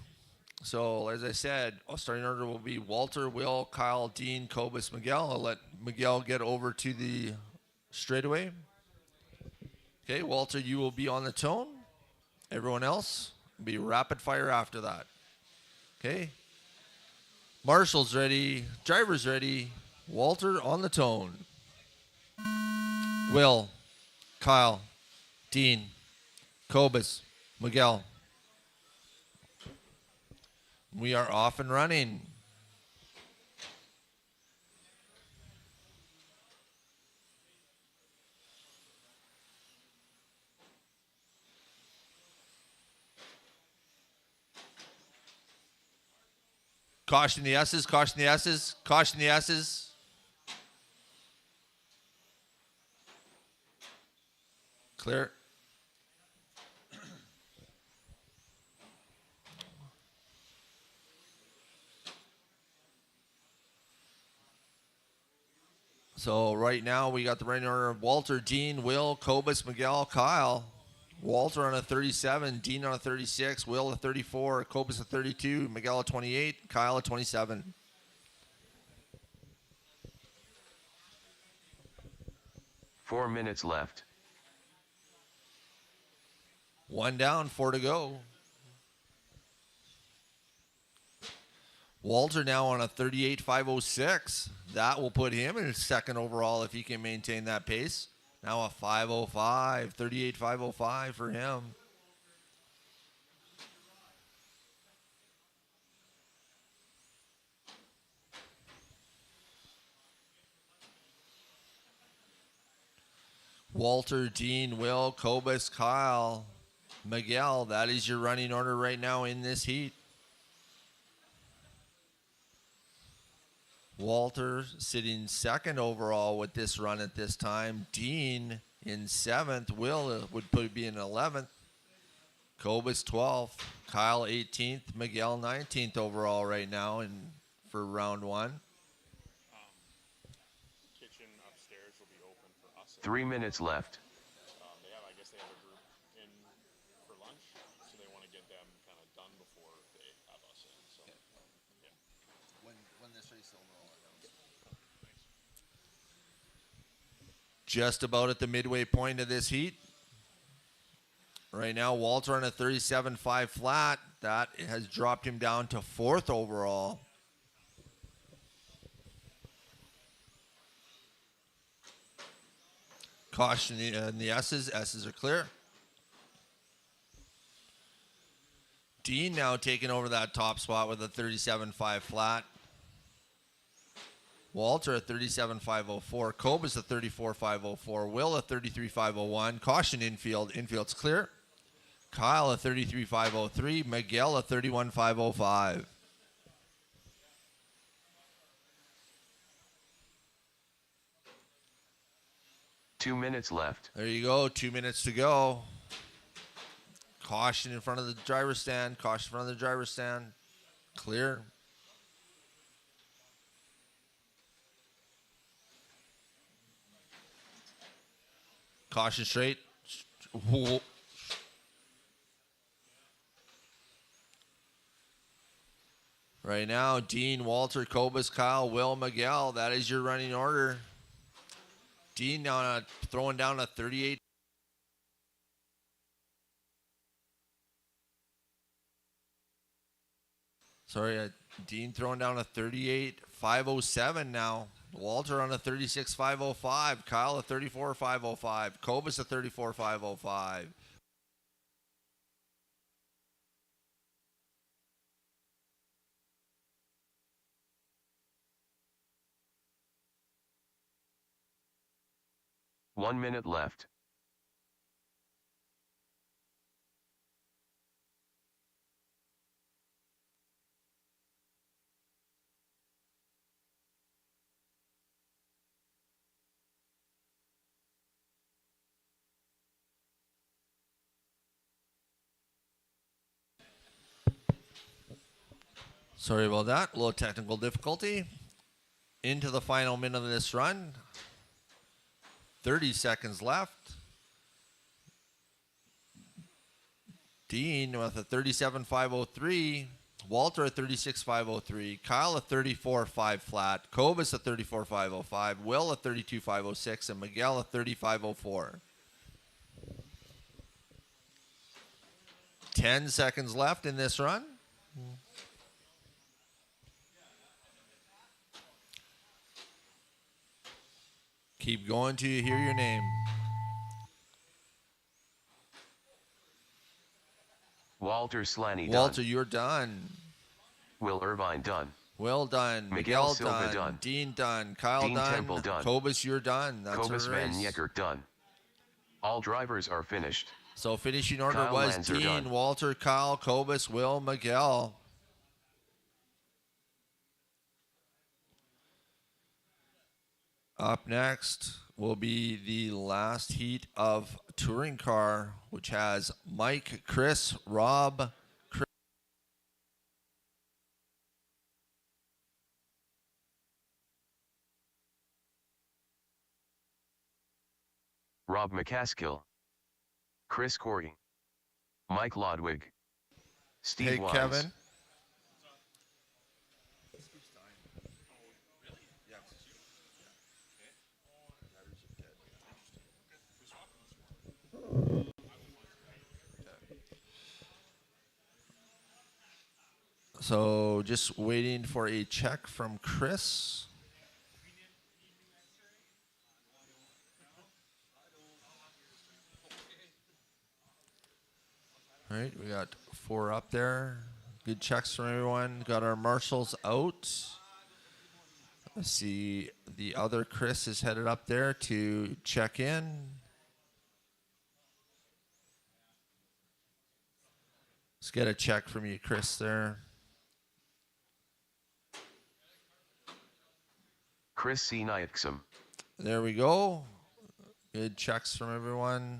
so as I said, starting order will be Walter, Will, Kyle, Dean, Kobus, Miguel. I'll let Miguel get over to the straightaway. Okay, Walter, you will be on the tone. Everyone else, be rapid fire after that. Okay, marshals ready, drivers ready. Walter on the tone. Will, Kyle, Dean, Kobus, Miguel. We are off and running. Caution the S's, caution the S's, caution the S's. Clear. So right now we got the running order of Walter, Dean, Will, Kobus, Miguel, Kyle. Walter on a 37, Dean on a 36, Will a 34, Kobus a 32, Miguel a 28, Kyle a 27. 4 minutes left. 1 down, 4 to go. Walter now on a 38.506. That will put him in second overall if he can maintain that pace. Now a 505, 38.505 for him. Walter, Dean, Will, Kobus, Kyle, Miguel. That is your running order right now in this heat. Walter sitting second overall with this run at this time. Dean in seventh. Will would be in 11th. Kobus 12th. Kyle 18th. Miguel 19th overall right now for round one. Kitchen upstairs will be open for us. 3 minutes left. I guess they have a group in for lunch, so they want to get them kind of done before they have us in. So, yeah. When this race overall ends. Just about at the midway point of this heat. Right now, Walter on a 37.5 flat. That has dropped him down to fourth overall. Caution in the S's. S's are clear. Dean now taking over that top spot with a 37.5 flat. Walter at 37.504. Kobus at 34.504. Will at 33.501. Caution infield. Infield's clear. Kyle at 33.503. Miguel at 31.505. Two minutes left. There you go. 2 minutes to go. Caution in front of the driver's stand. Caution in front of the driver's stand. Clear. Caution straight. Whoa. Right now, Dean, Walter, Kobus, Kyle, Will, Miguel. That is your running order. Dean now throwing down a 38. Dean throwing down a 38.507 now. Walter on a 36.505. Kyle a 34.505. Kobus a 34.505. One minute left. Sorry about that. A little technical difficulty. Into the final minute of this run. 30 seconds left. Dean with a 37.503. Walter at 36.503. Kyle at 34.5 flat. Kobus at 34.505. Will at 32.506. And Miguel at 35.04. 10 seconds left in this run. Keep going till you hear your name. Walter Slaney done. Walter, you're done. Will Irvine done. Well done. Miguel Miguel Silva done. Dean done. Kyle Dean done. Temple done. Kobus, you're done. That's Kobus our Van race. Yeckert done. All drivers are finished. So finishing order Kyle was Lancer Dean, done. Walter, Kyle, Kobus, Will, Miguel. Up next will be the last heat of touring car, which has Mike, Chris, Rob, Rob McCaskill. Chris Corey. Mike Lodwig. Steve Hey, Wise. Kevin. So just waiting for a check from Chris. All right, we got 4 up there. Good checks from everyone. Got our marshals out. I see the other Chris is headed up there to check in. Let's get a check from you, Chris, there. Chris C. Nyaksom. There we go. Good checks from everyone.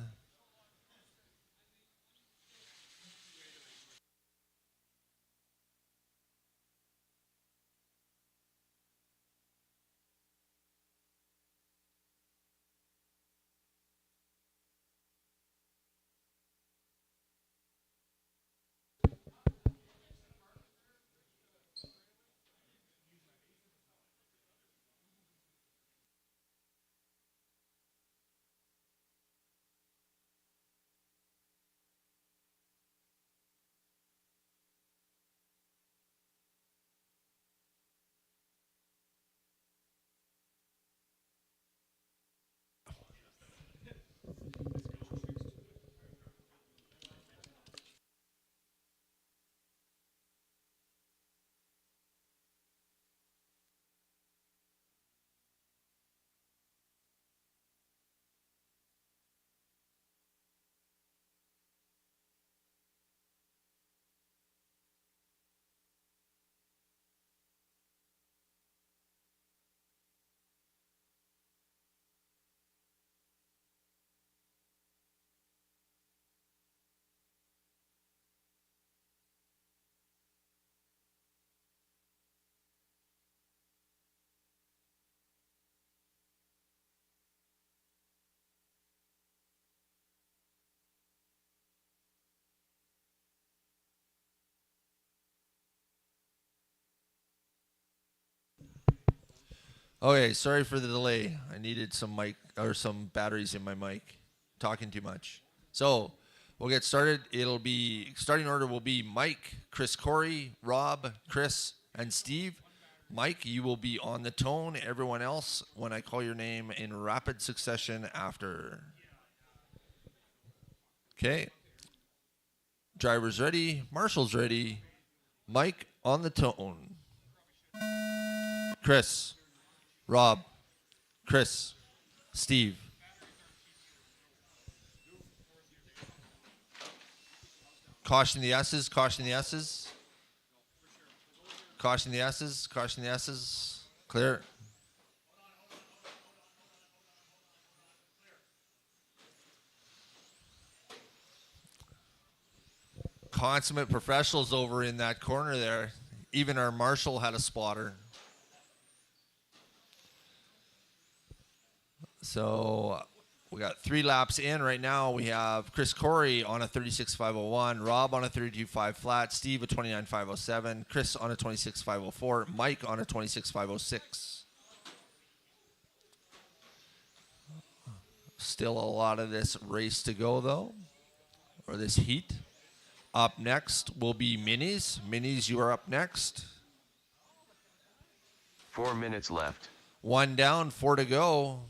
Okay, sorry for the delay. I needed some mic or some batteries in my mic. Talking too much. So we'll get started. It'll be starting order will be Mike, Chris Corey, Rob, Chris, and Steve. Mike, you will be on the tone. Everyone else, when I call your name in rapid succession after. Okay. Driver's ready. Marshall's ready. Mike on the tone. Chris, Rob, Chris, Steve. Caution the S's, caution the S's. Caution the S's, caution the S's. Clear. Consummate professionals over in that corner there. Even our marshal had a spotter. So we got 3 laps in right now. We have Chris Corey on a 36.501, Rob on a 32.5 flat, Steve a 29.507, Chris on a 26.504, Mike on a 26.506. Still a lot of this race to go though, or this heat. Up next will be Minis. Minis, you are up next. 4 minutes left. 1 down, 4 to go.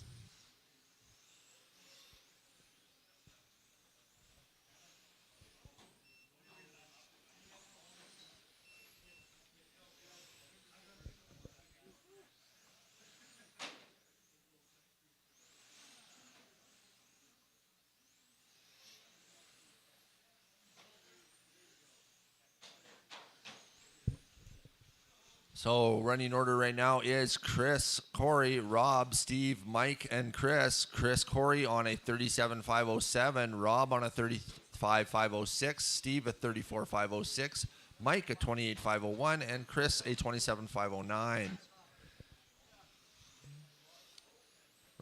So running order right now is Chris, Corey, Rob, Steve, Mike, and Chris. Chris Corey on a 37.507, Rob on a 35.506, Steve a 34.506, Mike a 28.501, and Chris a 27.509.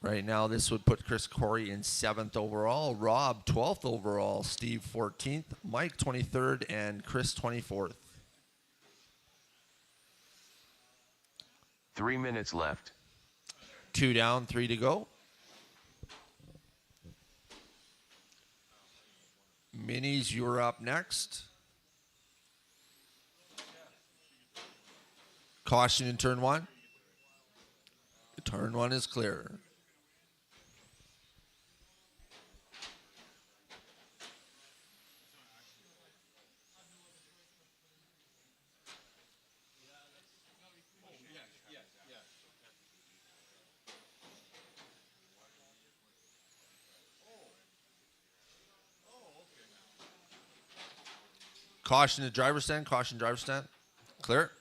Right now, this would put Chris Corey in 7th overall, Rob 12th overall, Steve 14th, Mike 23rd, and Chris 24th. 3 minutes left. 2 down, 3 to go. Minis, you're up next. Caution in turn one. Turn one is clear. Caution to driver's stand. Caution driver's stand. Clear.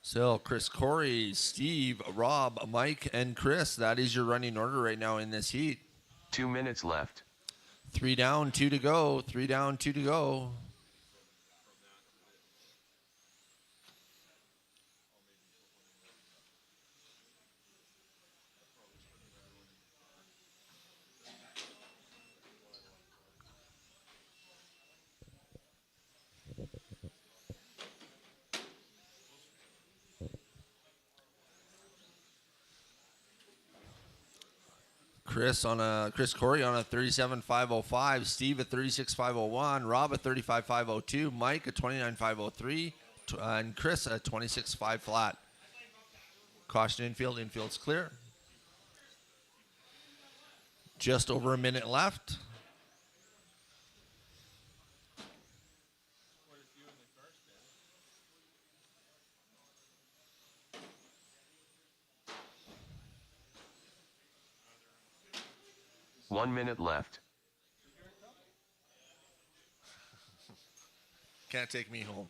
So, Chris, Corey, Steve, Rob, Mike, and Chris, that is your running order right now in this heat. 2 minutes left. 3 down, 2 to go. 3 down, 2 to go. Chris Corey on a 37.505, Steve at 36.501, Rob at 35.502, Mike at 29.503, and Chris at 26.5 flat. Caution infield, infield's clear. Just over a minute left. One minute left. Can't take me home.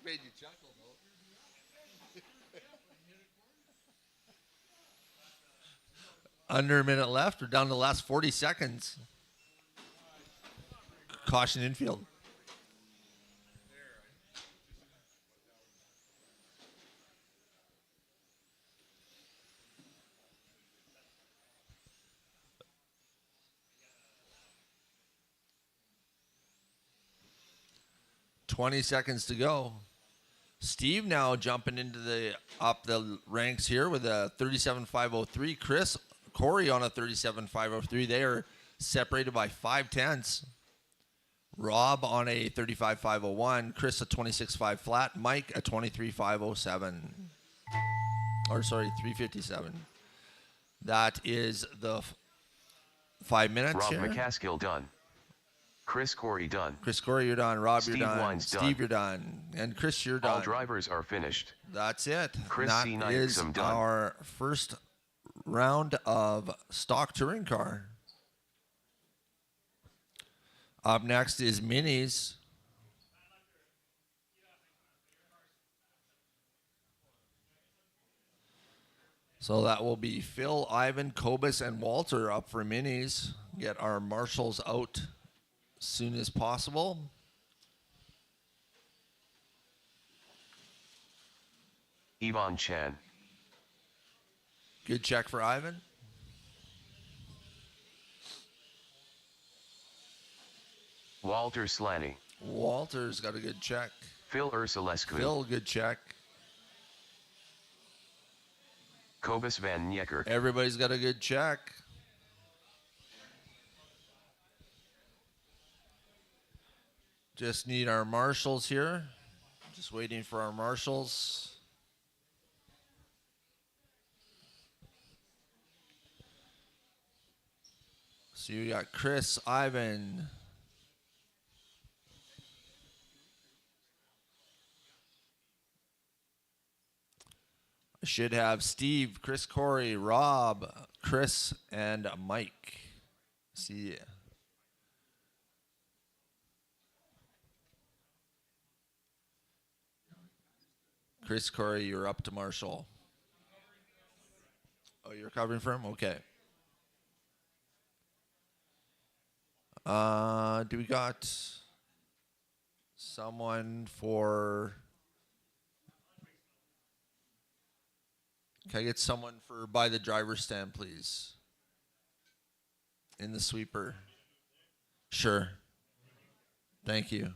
Made you chuckle, though. Under a minute left. We're down to the last 40 seconds. Caution infield. $20 seconds to go. Steve now jumping into up the ranks here with a 37.503. Chris Corey on a 37.503. They are separated by 0.5. Rob on a 35.501. Chris a 26.5 flat. Mike a 23.507. Or sorry, 357. That is the 5 minutes Rob here. McCaskill done. Chris Corey done. Chris Corey, you're done. Rob, Steve you're done. Wine's Steve, done. you're done. And Chris, you're done. All drivers are finished. That's it. Chris That C. is Nyxum done. our first round of stock touring car. Up next is minis. So that will be Phil, Ivan, Kobus, and Walter up for minis. Get our marshals out as soon as possible. Yvonne Chan. Good check for Ivan. Walter Slaney. Walter's got a good check. Phil Ursulescu. Phil, good check. Kobus van Niekerk. Everybody's got a good check. Just need our marshals here. Just waiting for our marshals. So you got Chris, Ivan. I should have Steve, Chris Corey, Rob, Chris, and Mike. See ya. Chris Corey, you're up to Marshall. Oh, you're covering for him? Okay. Do we got someone for... Can I get someone for by the driver's stand, please? In the sweeper. Sure. Thank you.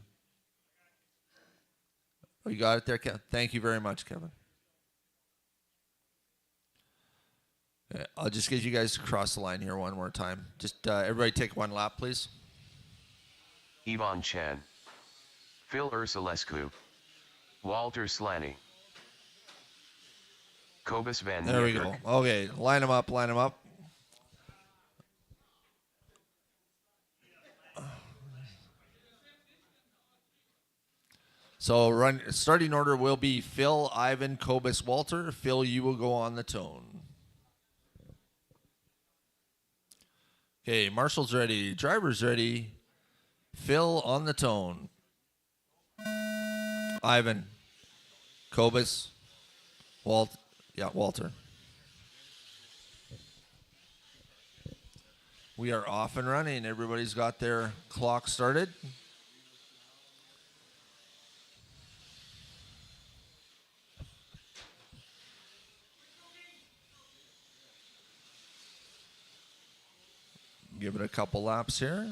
Oh, you got it there, Kevin? Thank you very much, Kevin. I'll just get you guys to cross the line here one more time. Just everybody take one lap, please. Ivan Chan, Phil Ursulescu, Walter Slaney, Kobus van There we go. Niekerk. Okay, line them up, line them up. So starting order will be Phil, Ivan, Kobus, Walter. Phil, you will go on the tone. Okay, marshal's ready. Driver's ready. Phil on the tone. Ivan, Kobus, Walter. We are off and running. Everybody's got their clock started. Give it a couple laps here.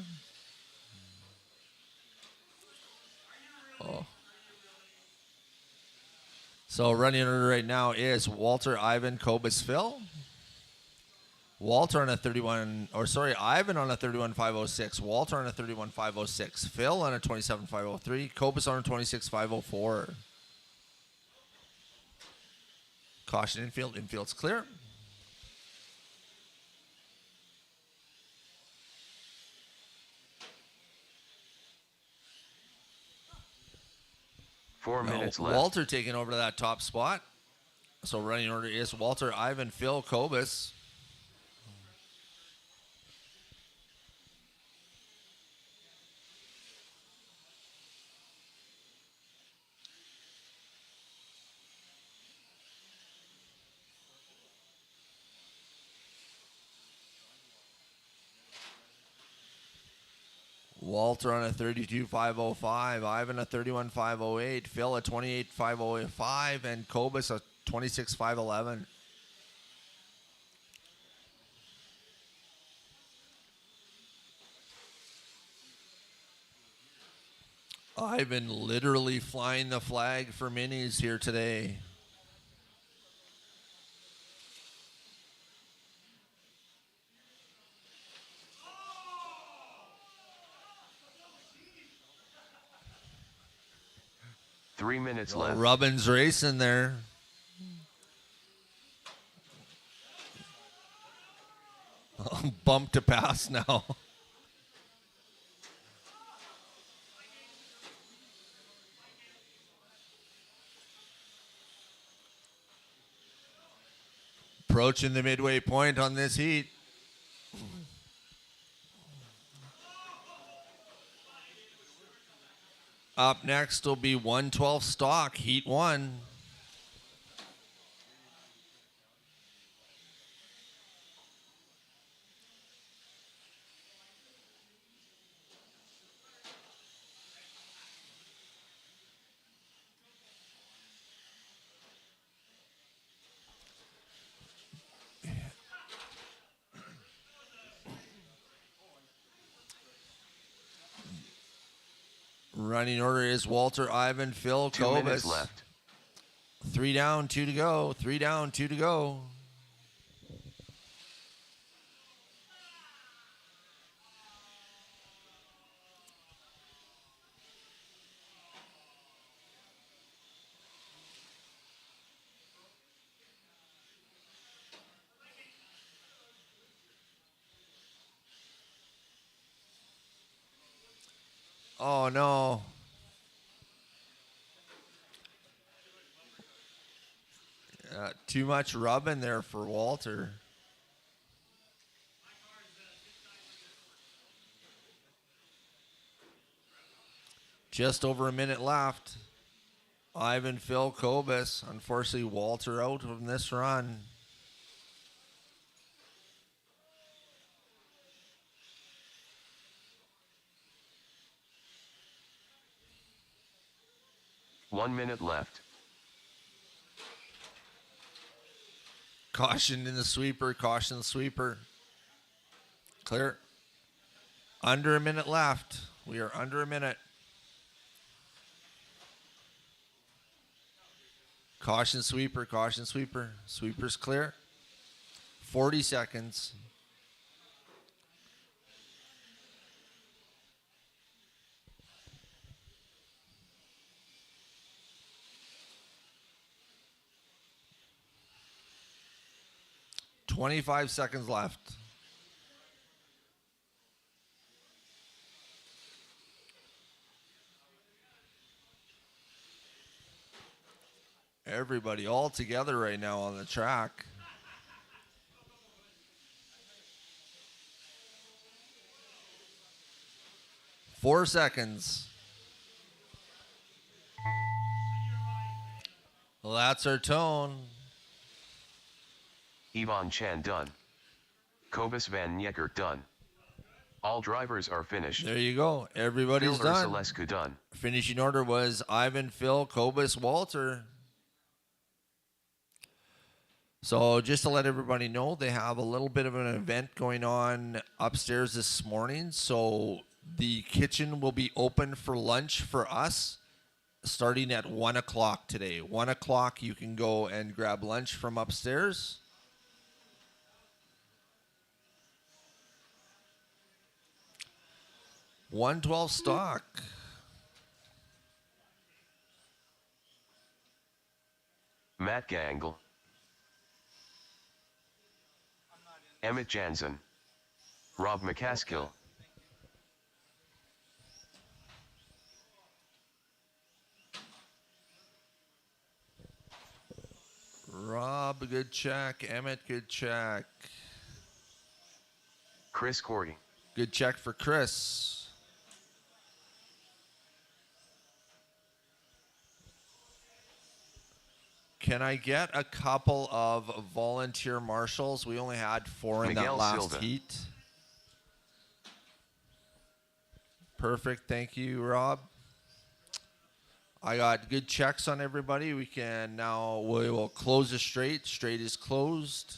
Oh. So running order right now is Walter, Ivan, Kobus, Phil. Walter on a 31, Ivan on a 31.506. Walter on a 31.506. Phil on a 27.503. Kobus on a 26.504. Caution infield. Infield's clear. Four minutes left. Walter taking over that top spot. So running order is Walter, Ivan, Phil, Kobus. Walter on a 32.505, Ivan a 31.508, Phil a 28.505, and Kobus a 26.511. Ivan literally flying the flag for minis here today. Three minutes left. Rubbin's racing there. Bump to pass now. Approaching the midway point on this heat. Up next will be 112 stock, heat 1. Running order is Walter, Ivan, Phil, 2 minutes Kobus. left. 3 down, 2 to go. 3 down, 2 to go. Oh, no. Too much rubbing there for Walter. Just over a minute left. Ivan, Phil, Kobus. Unfortunately, Walter out from this run. One minute left. Caution in the sweeper. Caution the sweeper. Clear. Under a minute left. We are under a minute. Caution sweeper. Caution sweeper. Sweeper's clear. 40 seconds. $25 seconds left. Everybody all together right now on the track. Four seconds. Well, that's our tone. Ivan Chan done. Kobus van Niekerk done. All drivers are finished. There you go. Everybody's Phil done. Ursulescu done. Finishing order was Ivan, Phil, Kobus, Walter. So just to let everybody know, they have a little bit of an event going on upstairs this morning. So the kitchen will be open for lunch for us starting at 1 o'clock today. 1 o'clock, you can go and grab lunch from upstairs. $112 stock. Matt Gangle. Emmett Jansen. Rob McCaskill. Rob, good check. Emmett, good check. Chris Cordy. Good check for Chris. Can I get a couple of volunteer marshals? We only had 4 in Miguel that last Silva. heat. Perfect. Thank you, Rob. I got good checks on everybody. We will close the straight. Straight is closed.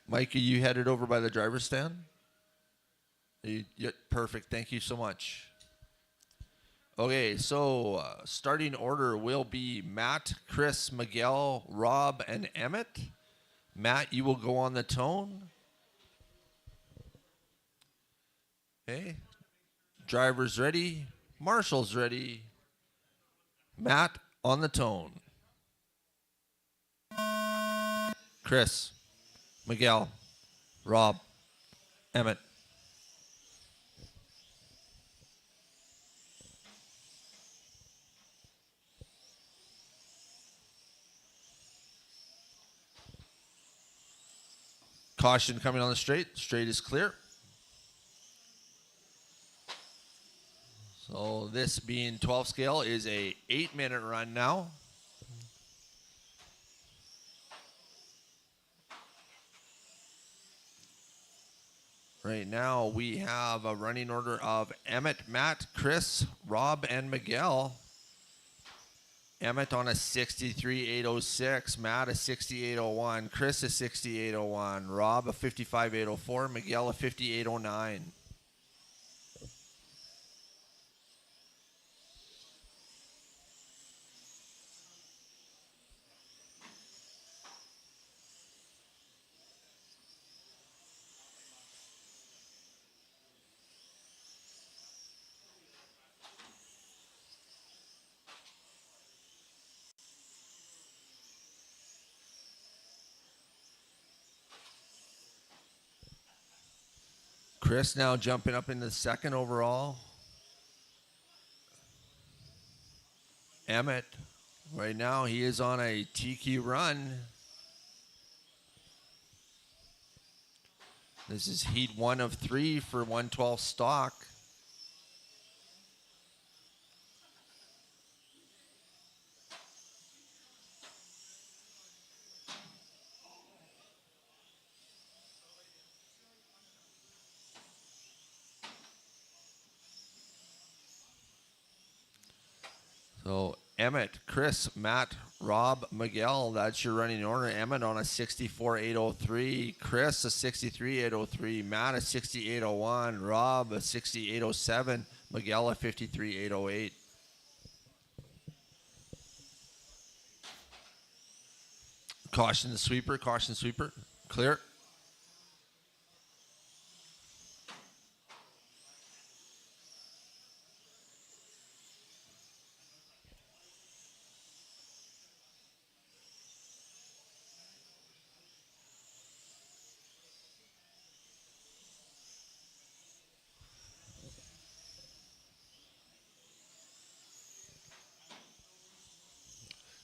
Mike, are you headed over by the driver's stand? Yeah, perfect. Thank you so much. Okay, so starting order will be Matt, Chris, Miguel, Rob, and Emmett. Matt, you will go on the tone. Okay. Driver's ready. Marshall's ready. Matt on the tone. Chris, Miguel, Rob, Emmett. Caution coming on the straight. Straight is clear. So this being 12 scale is a 8-minute run now. Right now we have a running order of Emmett, Matt, Chris, Rob, and Miguel. Emmett on a 63.806, Matt a 68.01, Chris a 68.01, Rob a 55.804, Miguel a 58.09. Chris now jumping up into second overall. Emmett, right now he is on a TQ run. This is heat 1 of 3 for 112 stock. So Emmett, Chris, Matt, Rob, Miguel. That's your running order. Emmett on a 64.803. Chris a 63.803. Matt a 68.01. Rob a 68.07. Miguel a 53.808. Caution the sweeper. Caution the sweeper. Clear.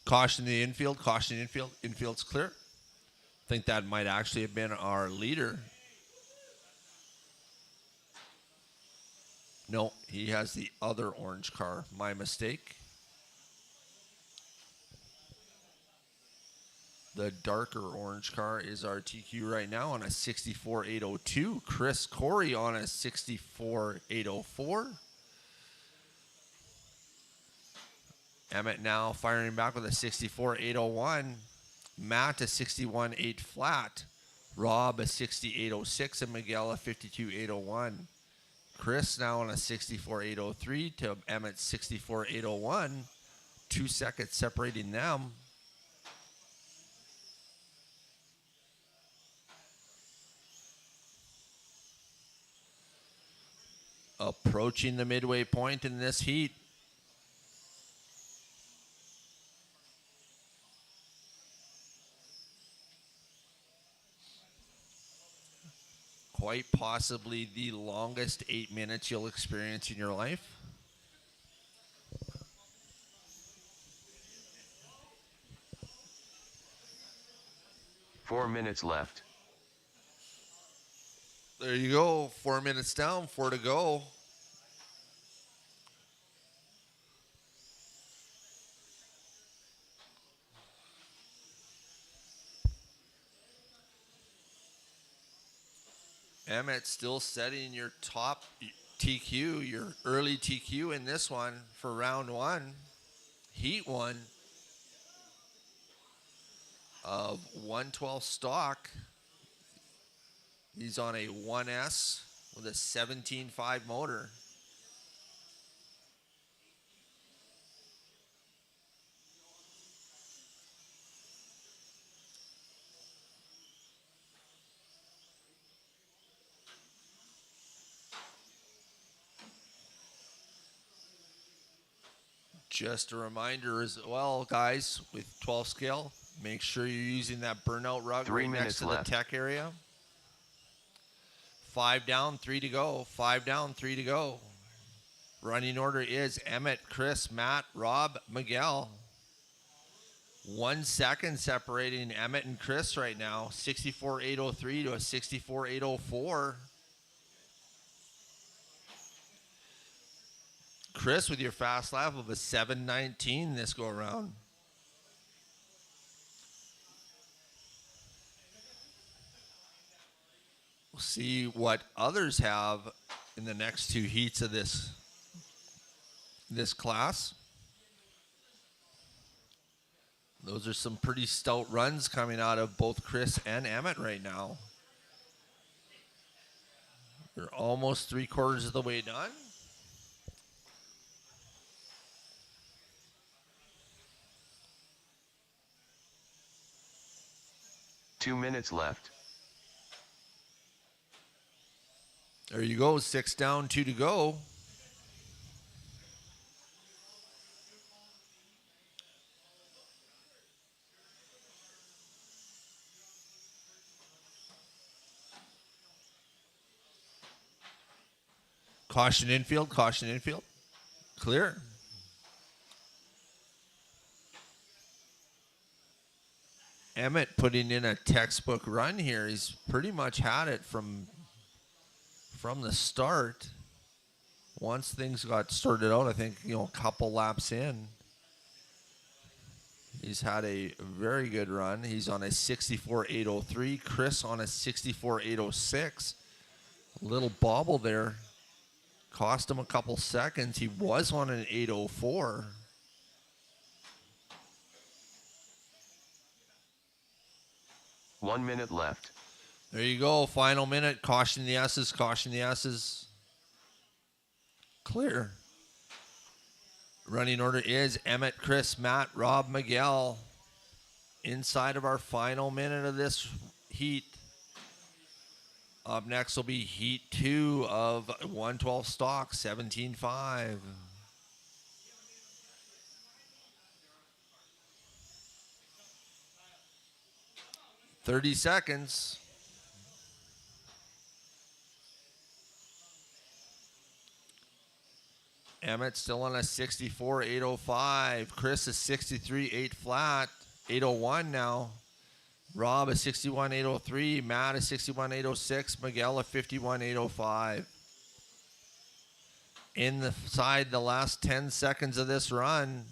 Caution the infield. Caution the infield. Infield's clear. I think that might actually have been our leader. No, he has the other orange car. My mistake. The darker orange car is our TQ right now on a 64.802. Chris Corey on a 64.804. Emmett now firing back with a 64.801. Matt a 61.8 flat. Rob a 68.06 and Miguel a 52.801. Chris now on a 64.803 to Emmett's 64.801. 2 seconds separating them. Approaching the midway point in this heat. Quite possibly the longest 8 minutes you'll experience in your life. Four minutes left. There you go. 4 minutes down, 4 to go. Emmett still setting your top TQ, your early TQ in this one for round one, heat one of 112 stock. He's on a 1S with a 17.5 motor. Just a reminder as well, guys, with 12 scale, make sure you're using that burnout rug 3 right next minutes to left. the tech area. 5 down, 3 to go. 5 down, 3 to go. Running order is Emmett, Chris, Matt, Rob, Miguel. 1 second separating Emmett and Chris right now. 64.803 to a 64.804. Chris with your fast lap of a 7:19 this go around. We'll see what others have in the next 2 heats of this class. Those are some pretty stout runs coming out of both Chris and Emmett right now. They're almost 3/4 of the way done. Two minutes left. There you go. 6 down, 2 to go. Caution infield, caution infield. Clear. Emmett putting in a textbook run here. He's pretty much had it from the start. Once things got started out, I think, a couple laps in, he's had a very good run. He's on a 64.803. Chris on a 64.806. A little bobble there. Cost him a couple seconds. He was on an 804. 1 minute left. There you go. Final minute. Caution the S's. Caution the S's. Clear. Running order is Emmett, Chris, Matt, Rob, Miguel. Inside of our final minute of this heat. Up next will be heat 2 of 112 stock, 17.5. 30 seconds. Emmett still on a 64.805. Chris is 63.8 flat. 801 now. Rob is 61.803. Matt is 61.806. Miguel at 51.805. Inside the last 10 seconds of this run.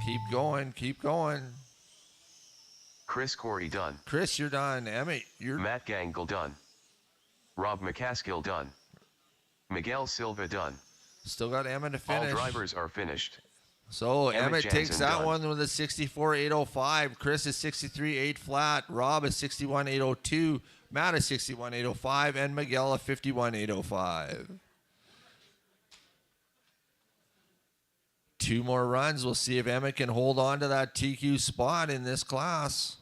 Keep going. Keep going. Chris Corey done. Chris, you're done. Emmett, you're... Matt Gangle done. Rob McCaskill done. Miguel Silva done. Still got Emmett to finish. All drivers are finished. So Emmett takes Jansen that done. one with a 64.805. Chris is 63.8 flat. Rob is 61.802. Matt is 61.805. And Miguel at 51.805. 2 more runs. We'll see if Emmett can hold on to that TQ spot in this class.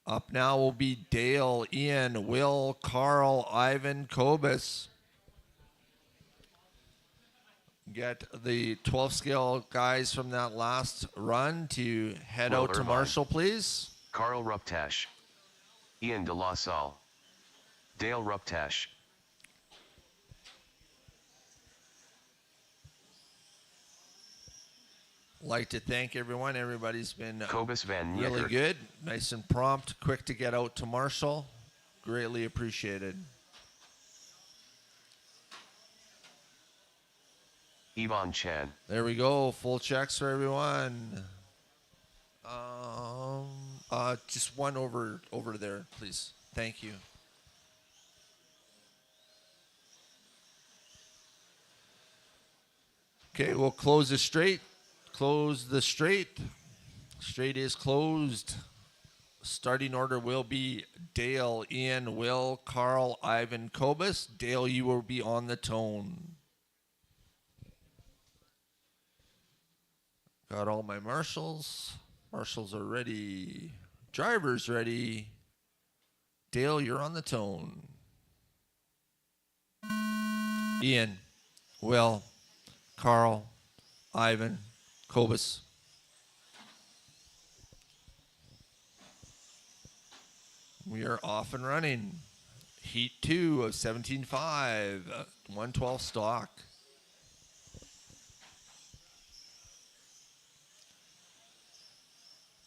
Up now will be Dale, Ian, Will, Carl, Ivan, Kobus. Get the 12 scale guys from that last run to head Will out to Irvine. Marshall, please. Carl Ruptash. Ian De La Salle. Dale Ruptash. Like to thank everyone. Everybody's been Kobus Van really Niekerk. good. Nice and prompt. Quick to get out to Marshall. Greatly appreciated. Yvonne Chan. There we go. Full checks for everyone. Just one over there, please. Thank you. Okay, we'll close the straight. Close the straight. Straight is closed. Starting order will be Dale, Ian, Will, Carl, Ivan, Kobus. Dale, you will be on the tone. Got all my marshals. Marshals are ready. Drivers ready. Dale, you're on the tone. Ian, Will, Carl, Ivan, Kobus. We are off and running. Heat 2 of 17.5, 112 stock.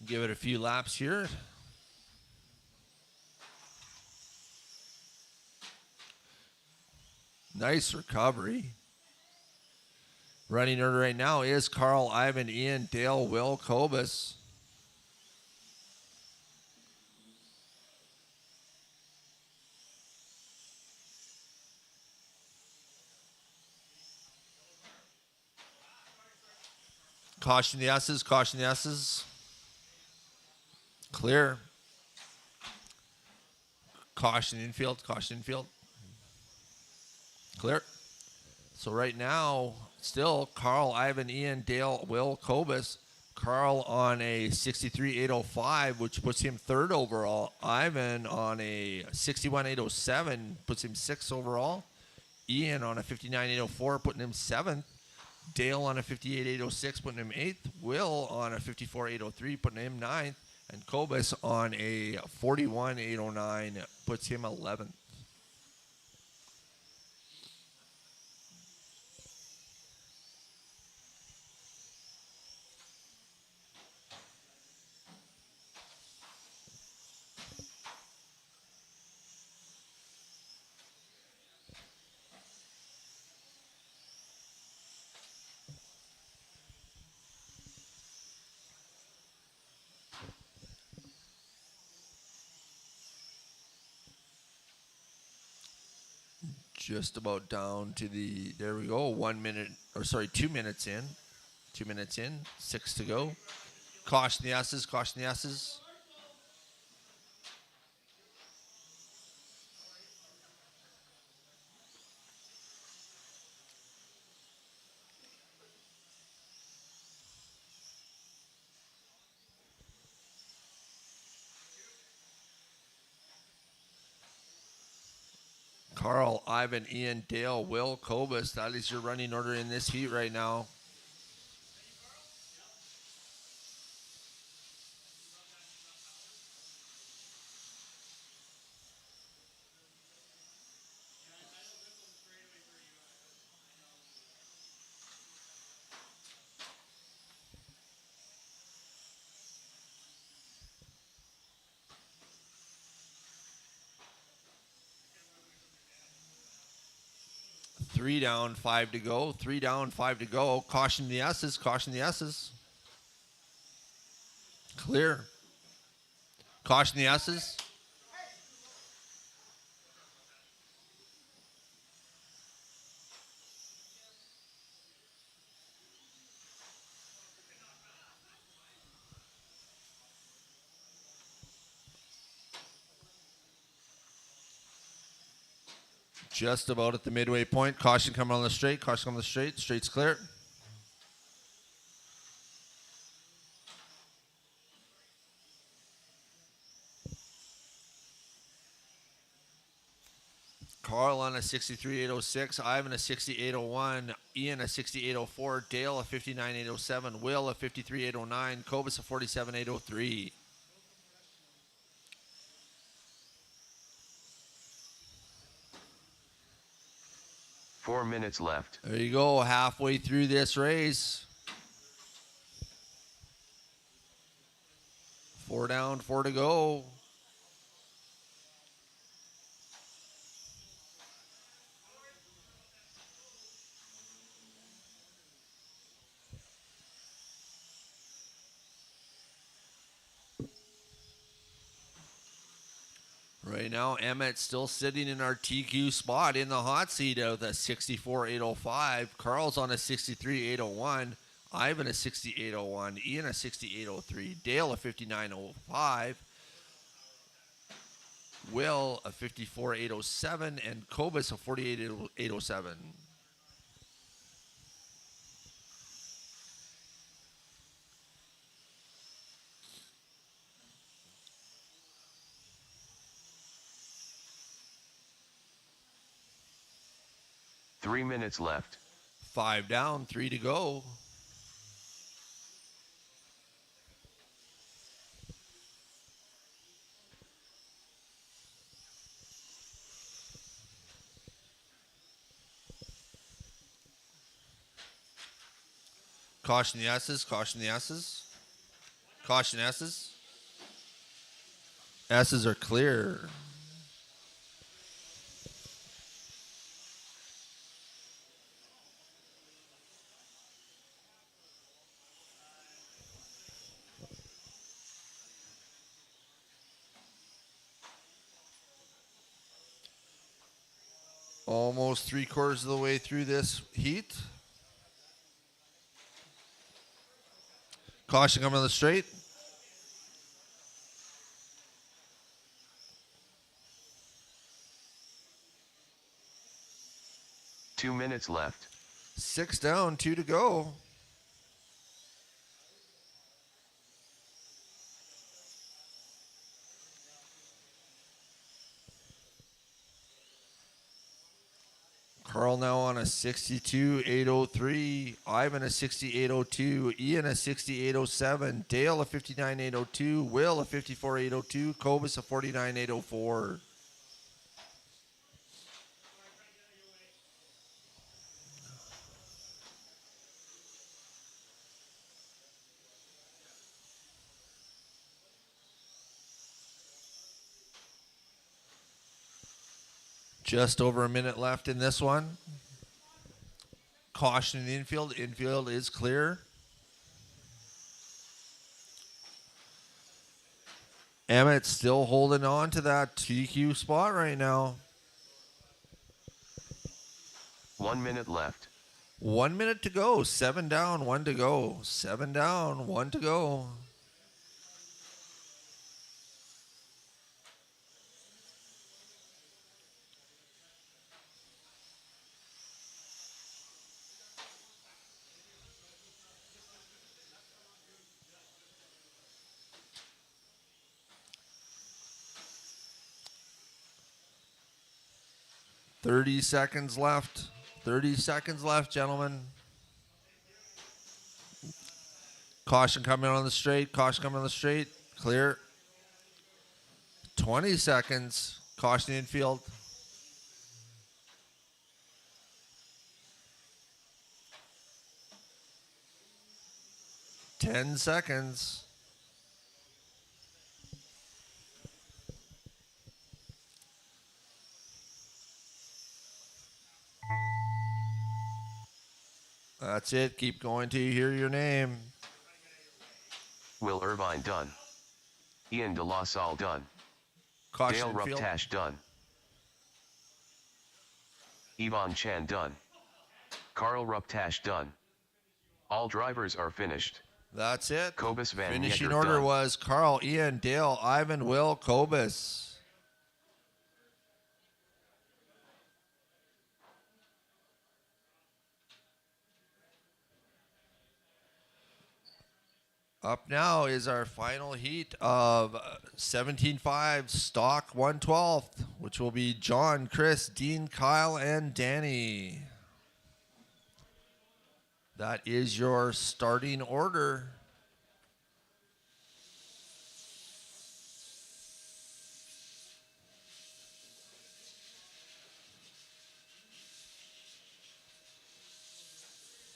Give it a few laps here. Nice recovery. Running order right now is Carl, Ivan, Ian, Dale, Will, Kobus. Caution the S's, caution the S's. Clear. Caution infield, caution infield. Clear. So right now, still Carl, Ivan, Ian, Dale, Will, Kobus. Carl on a 63.805, which puts him 3rd overall. Ivan on a 61.807, puts him 6th overall. Ian on a 59.804, putting him 7th. Dale on a 58.806, putting him 8th. Will on a 54.803, putting him 9th. And Kobus on a 41.809, puts him 11th. Just about down to the, there we go, 2 minutes in. 2 minutes in, 6 to go. Caution the S's, caution the S's. Carl, Ivan, Ian, Dale, Will, Cobus. That is your running order in this heat right now. Three down, 5 to go. 3 down, 5 to go. Caution the S's, caution the S's. Clear. Caution the S's. Just about at the midway point. Caution coming on the straight. Caution coming on the straight. Straight's clear. Carl on a 63.806. Ivan a 68.01. Ian a 68.04. Dale a 59.807. Will a 53.809. Cobus a 47.803. 4 minutes left. There you go. Halfway through this race. 4 down, 4 to go. Right now, Emmett's still sitting in our TQ spot in the hot seat of the 64.805. Carl's on a 63.801. Ivan a 68.01. Ian a 68.03. Dale a 59.05. Will a 54.807. And Cobus a 48.807. Three minutes left. 5 down, 3 to go. Caution the S's, caution the S's. Caution S's. S's are clear. Almost 3/4 of the way through this heat. Caution coming on the straight. Two minutes left. 6 down, 2 to go. Carl now on a 62.803. Ivan a 68.02. Ian a 68.07. Dale a 59.802. Will a 54.802. Cobus a 49.804. Just over a minute left in this one. Caution in the infield. Infield is clear. Emmett still holding on to that TQ spot right now. 1 minute left. 1 minute to go. 7 down, 1 to go. 7 down, 1 to go. Thirty seconds left. 30 seconds left, gentlemen. Caution coming on the straight. Caution coming on the straight. Clear. 20 seconds. Caution infield. 10 seconds. That's it. Keep going till you hear your name. Will Irvine done. Ian De La Salle done. Caution Dale infield. Ruptash done. Yvonne Chan done. Carl Ruptash done. All drivers are finished. That's it. Cobus Van Finishing Niekerk order done. was Carl, Ian, Dale, Ivan, Will, Cobus. Up now is our final heat of 17.5 stock 112th, which will be John, Chris, Dean, Kyle, and Danny. That is your starting order.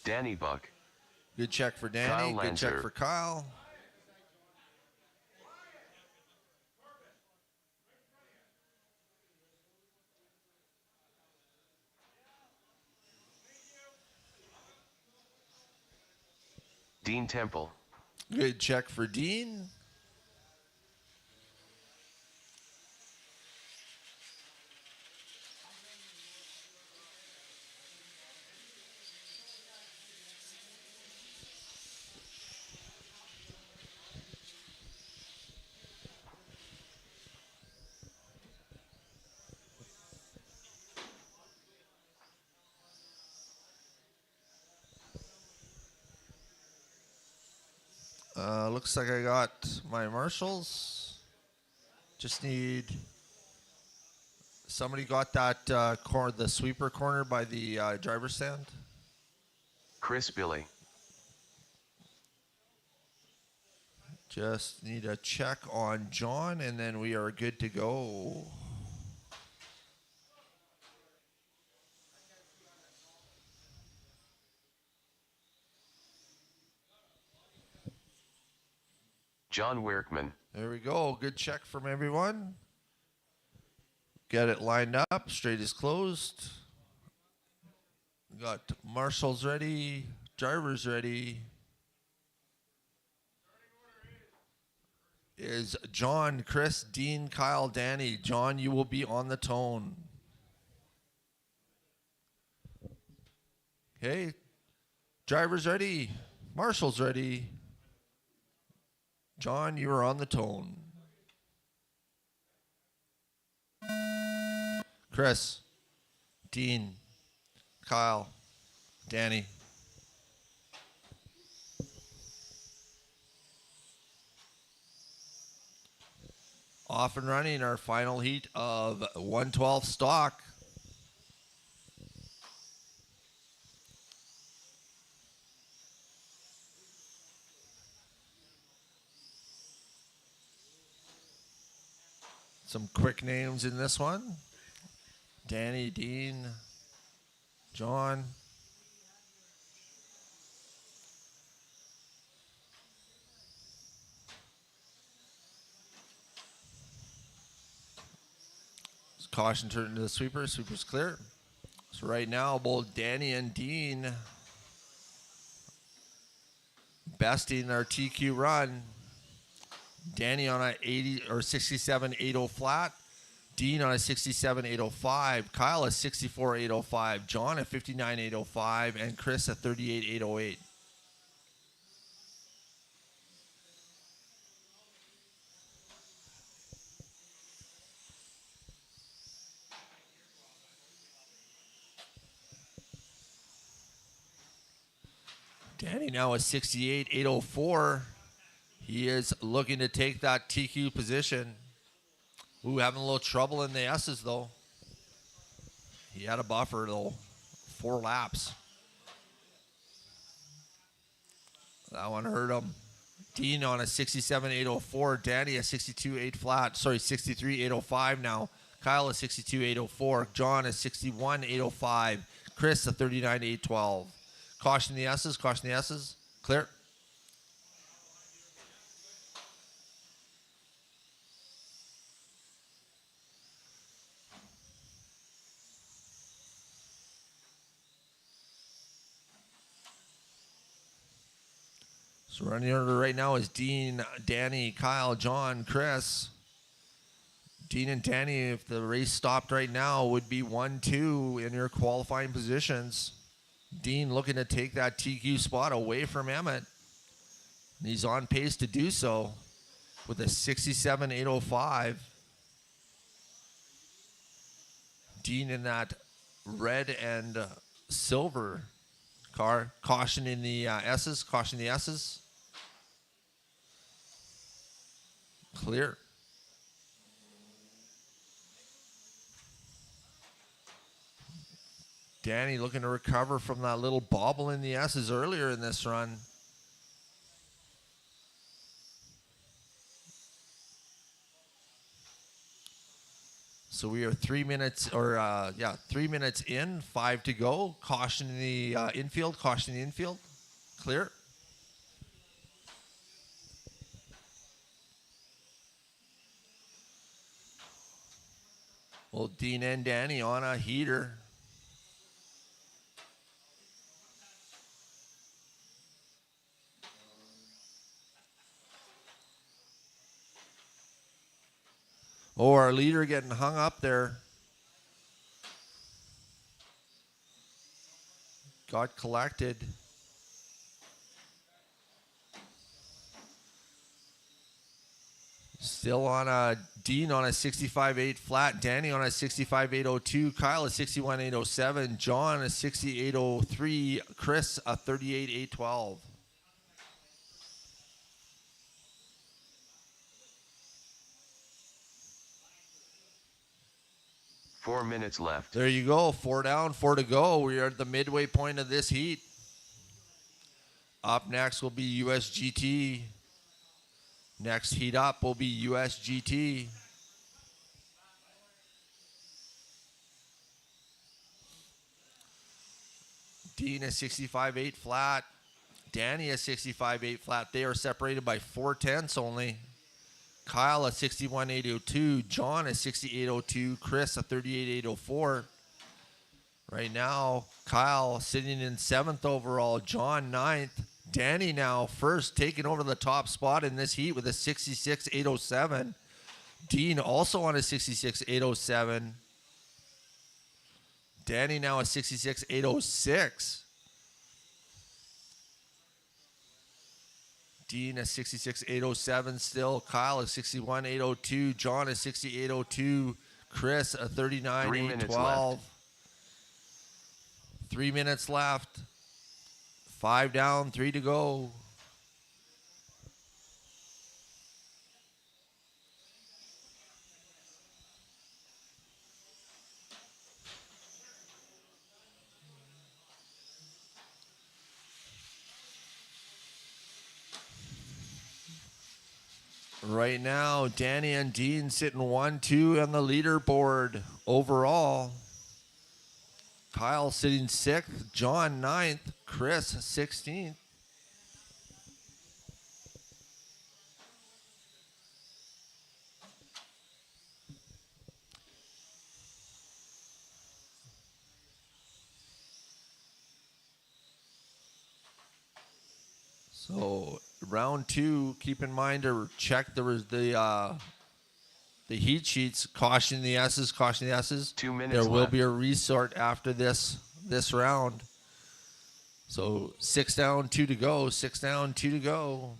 Danny Buck. Good check for Danny. Kyle Good check Lancer. for Kyle. Dean Temple. Good check for Dean. Looks like I got my marshals. Just need somebody got that the sweeper corner by the driver's stand. Chris Billy. Just need a check on John, and then we are good to go. John Werkman. There we go. Good check from everyone. Get it lined up. Straight is closed. Got marshals ready. Drivers ready. Is John, Chris, Dean, Kyle, Danny. John, you will be on the tone. Okay. Drivers ready. Marshals ready. John, you are on the tone. Chris, Dean, Kyle, Danny. Off and running our final heat of 112 stock. Some quick names in this one. Danny, Dean, John. Caution turned into the sweeper. Sweeper's clear. So right now, both Danny and Dean besting our TQ run. Danny on a 80 or 67.80 flat. Dean on a 67.805. Kyle a 64.805. John a 59.805. And Chris a 38.808. Danny now a 68.804. He is looking to take that TQ position. Ooh, having a little trouble in the S's, though. He had a buffer, though. 4 laps. That one hurt him. Dean on a 67.804. Danny a 62.8 flat. Sorry, 63.805 now. Kyle a 62.804. John a 61.805. Chris a 39.812. Caution the S's. Caution the S's. Clear. So running order right now is Dean, Danny, Kyle, John, Chris. Dean and Danny, if the race stopped right now, would be 1-2 in your qualifying positions. Dean looking to take that TQ spot away from Emmett. He's on pace to do so with a 67.805. Dean in that red and silver car. Caution in the S's. Caution the S's. Clear. Danny looking to recover from that little bobble in the S's earlier in this run. So we are 3 minutes, 3 minutes in, 5 to go. Caution in the infield. Caution in the infield. Clear. Well, Dean and Danny on a heater. Oh, our leader getting hung up there. Got collected. Still on a Dean on a 65.8 flat. Danny on a 65.802. Kyle a 61.807. John a 68.03. Chris a 38.812. 4 minutes left. There you go. 4 down, 4 to go. We are at the midway point of this heat. Up next will be USGT. Next heat up will be USGT. Dean a 65.8 flat. Danny a 65.8 flat. They are separated by 4/10 only. Kyle a 61.802. John a 68.02. Chris a 38.804. Right now, Kyle sitting in 7th overall. John 9th. Danny now first, taking over the top spot in this heat with a 66.807. Dean also on a 66.807. Danny now a 66.806. Dean a 66.807 still. Kyle a 61.802. John a 68.02. Chris a 39.812. 3 minutes left. 5 down, 3 to go. Right now, Danny and Dean sitting 1-2 on the leaderboard overall. Kyle sitting 6th, John 9th, Chris 16th. So round 2, keep in mind to check the the heat sheets. Caution the S's. Caution the S's. 2 minutes There will left. be a restart after this round. So 6 down, 2 to go. 6 down, 2 to go.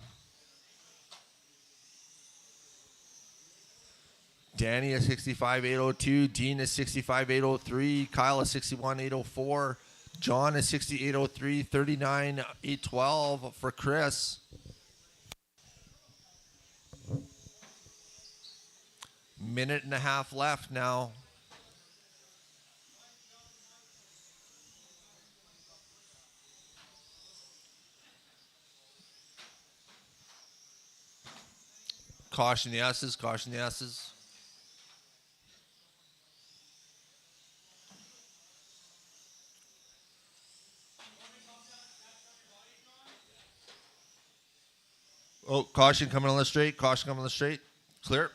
Danny is 65,802. Dean is 65,803. Kyle is 61,804. John is 6803. 39,812 for Chris. Minute and a half left now. Caution the S's. Caution the S's. Oh, caution coming on the straight. Caution coming on the straight. Clear.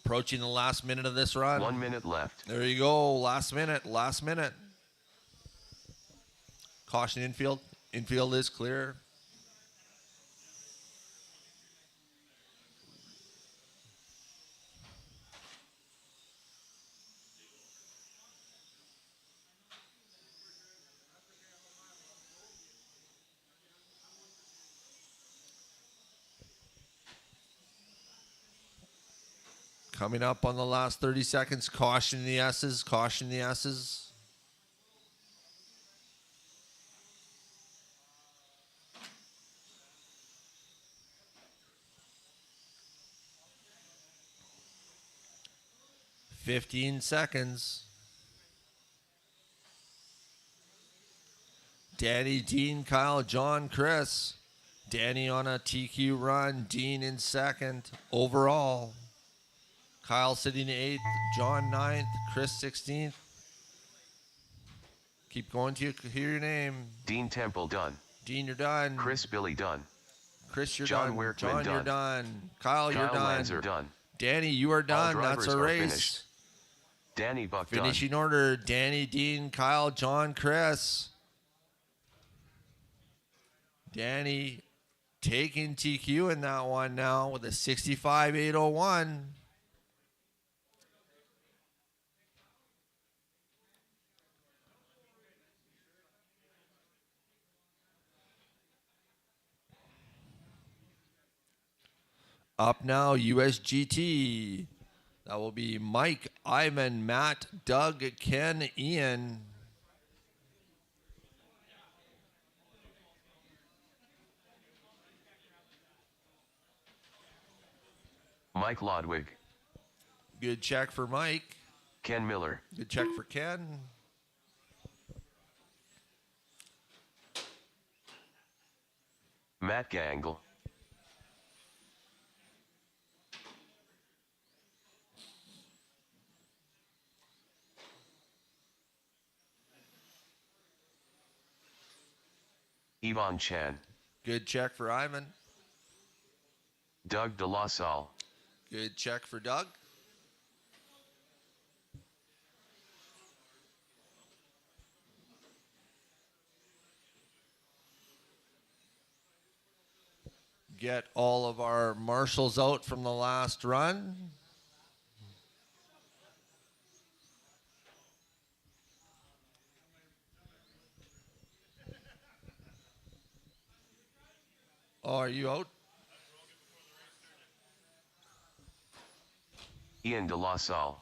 Approaching the last minute of this run. 1 minute left. There you go. Last minute. Last minute. Caution infield. Infield is clear. Coming up on the last 30 seconds. Caution the S's. Caution the S's. "15 seconds. Danny, Dean, Kyle, John, Chris. Danny on a TQ run. Dean in second. Overall. Kyle sitting 8th. John 9th. Chris 16th. Keep going till you hear your name. Dean Temple done. Dean, you're done. Chris Billy done. Chris, you're John done. Workman John, you're done. done. Kyle, you're Kyle done. Lanzer done. Danny, you are done. drivers That's a are race. finished. Danny Buck done. Finishing order. Danny, Dean, Kyle, John, Chris. Danny taking TQ in that one now with a 65,801. Up now, USGT. That will be Mike, Ivan, Matt, Doug, Ken, Ian. Mike Lodwig. Good check for Mike. Ken Miller. Good check for Ken. Matt Gangle. Yvonne Chan. Good check for Ivan. Doug De La Salle. Good check for Doug. Get all of our marshals out from the last run. Oh, are you out? Ian De La Salle.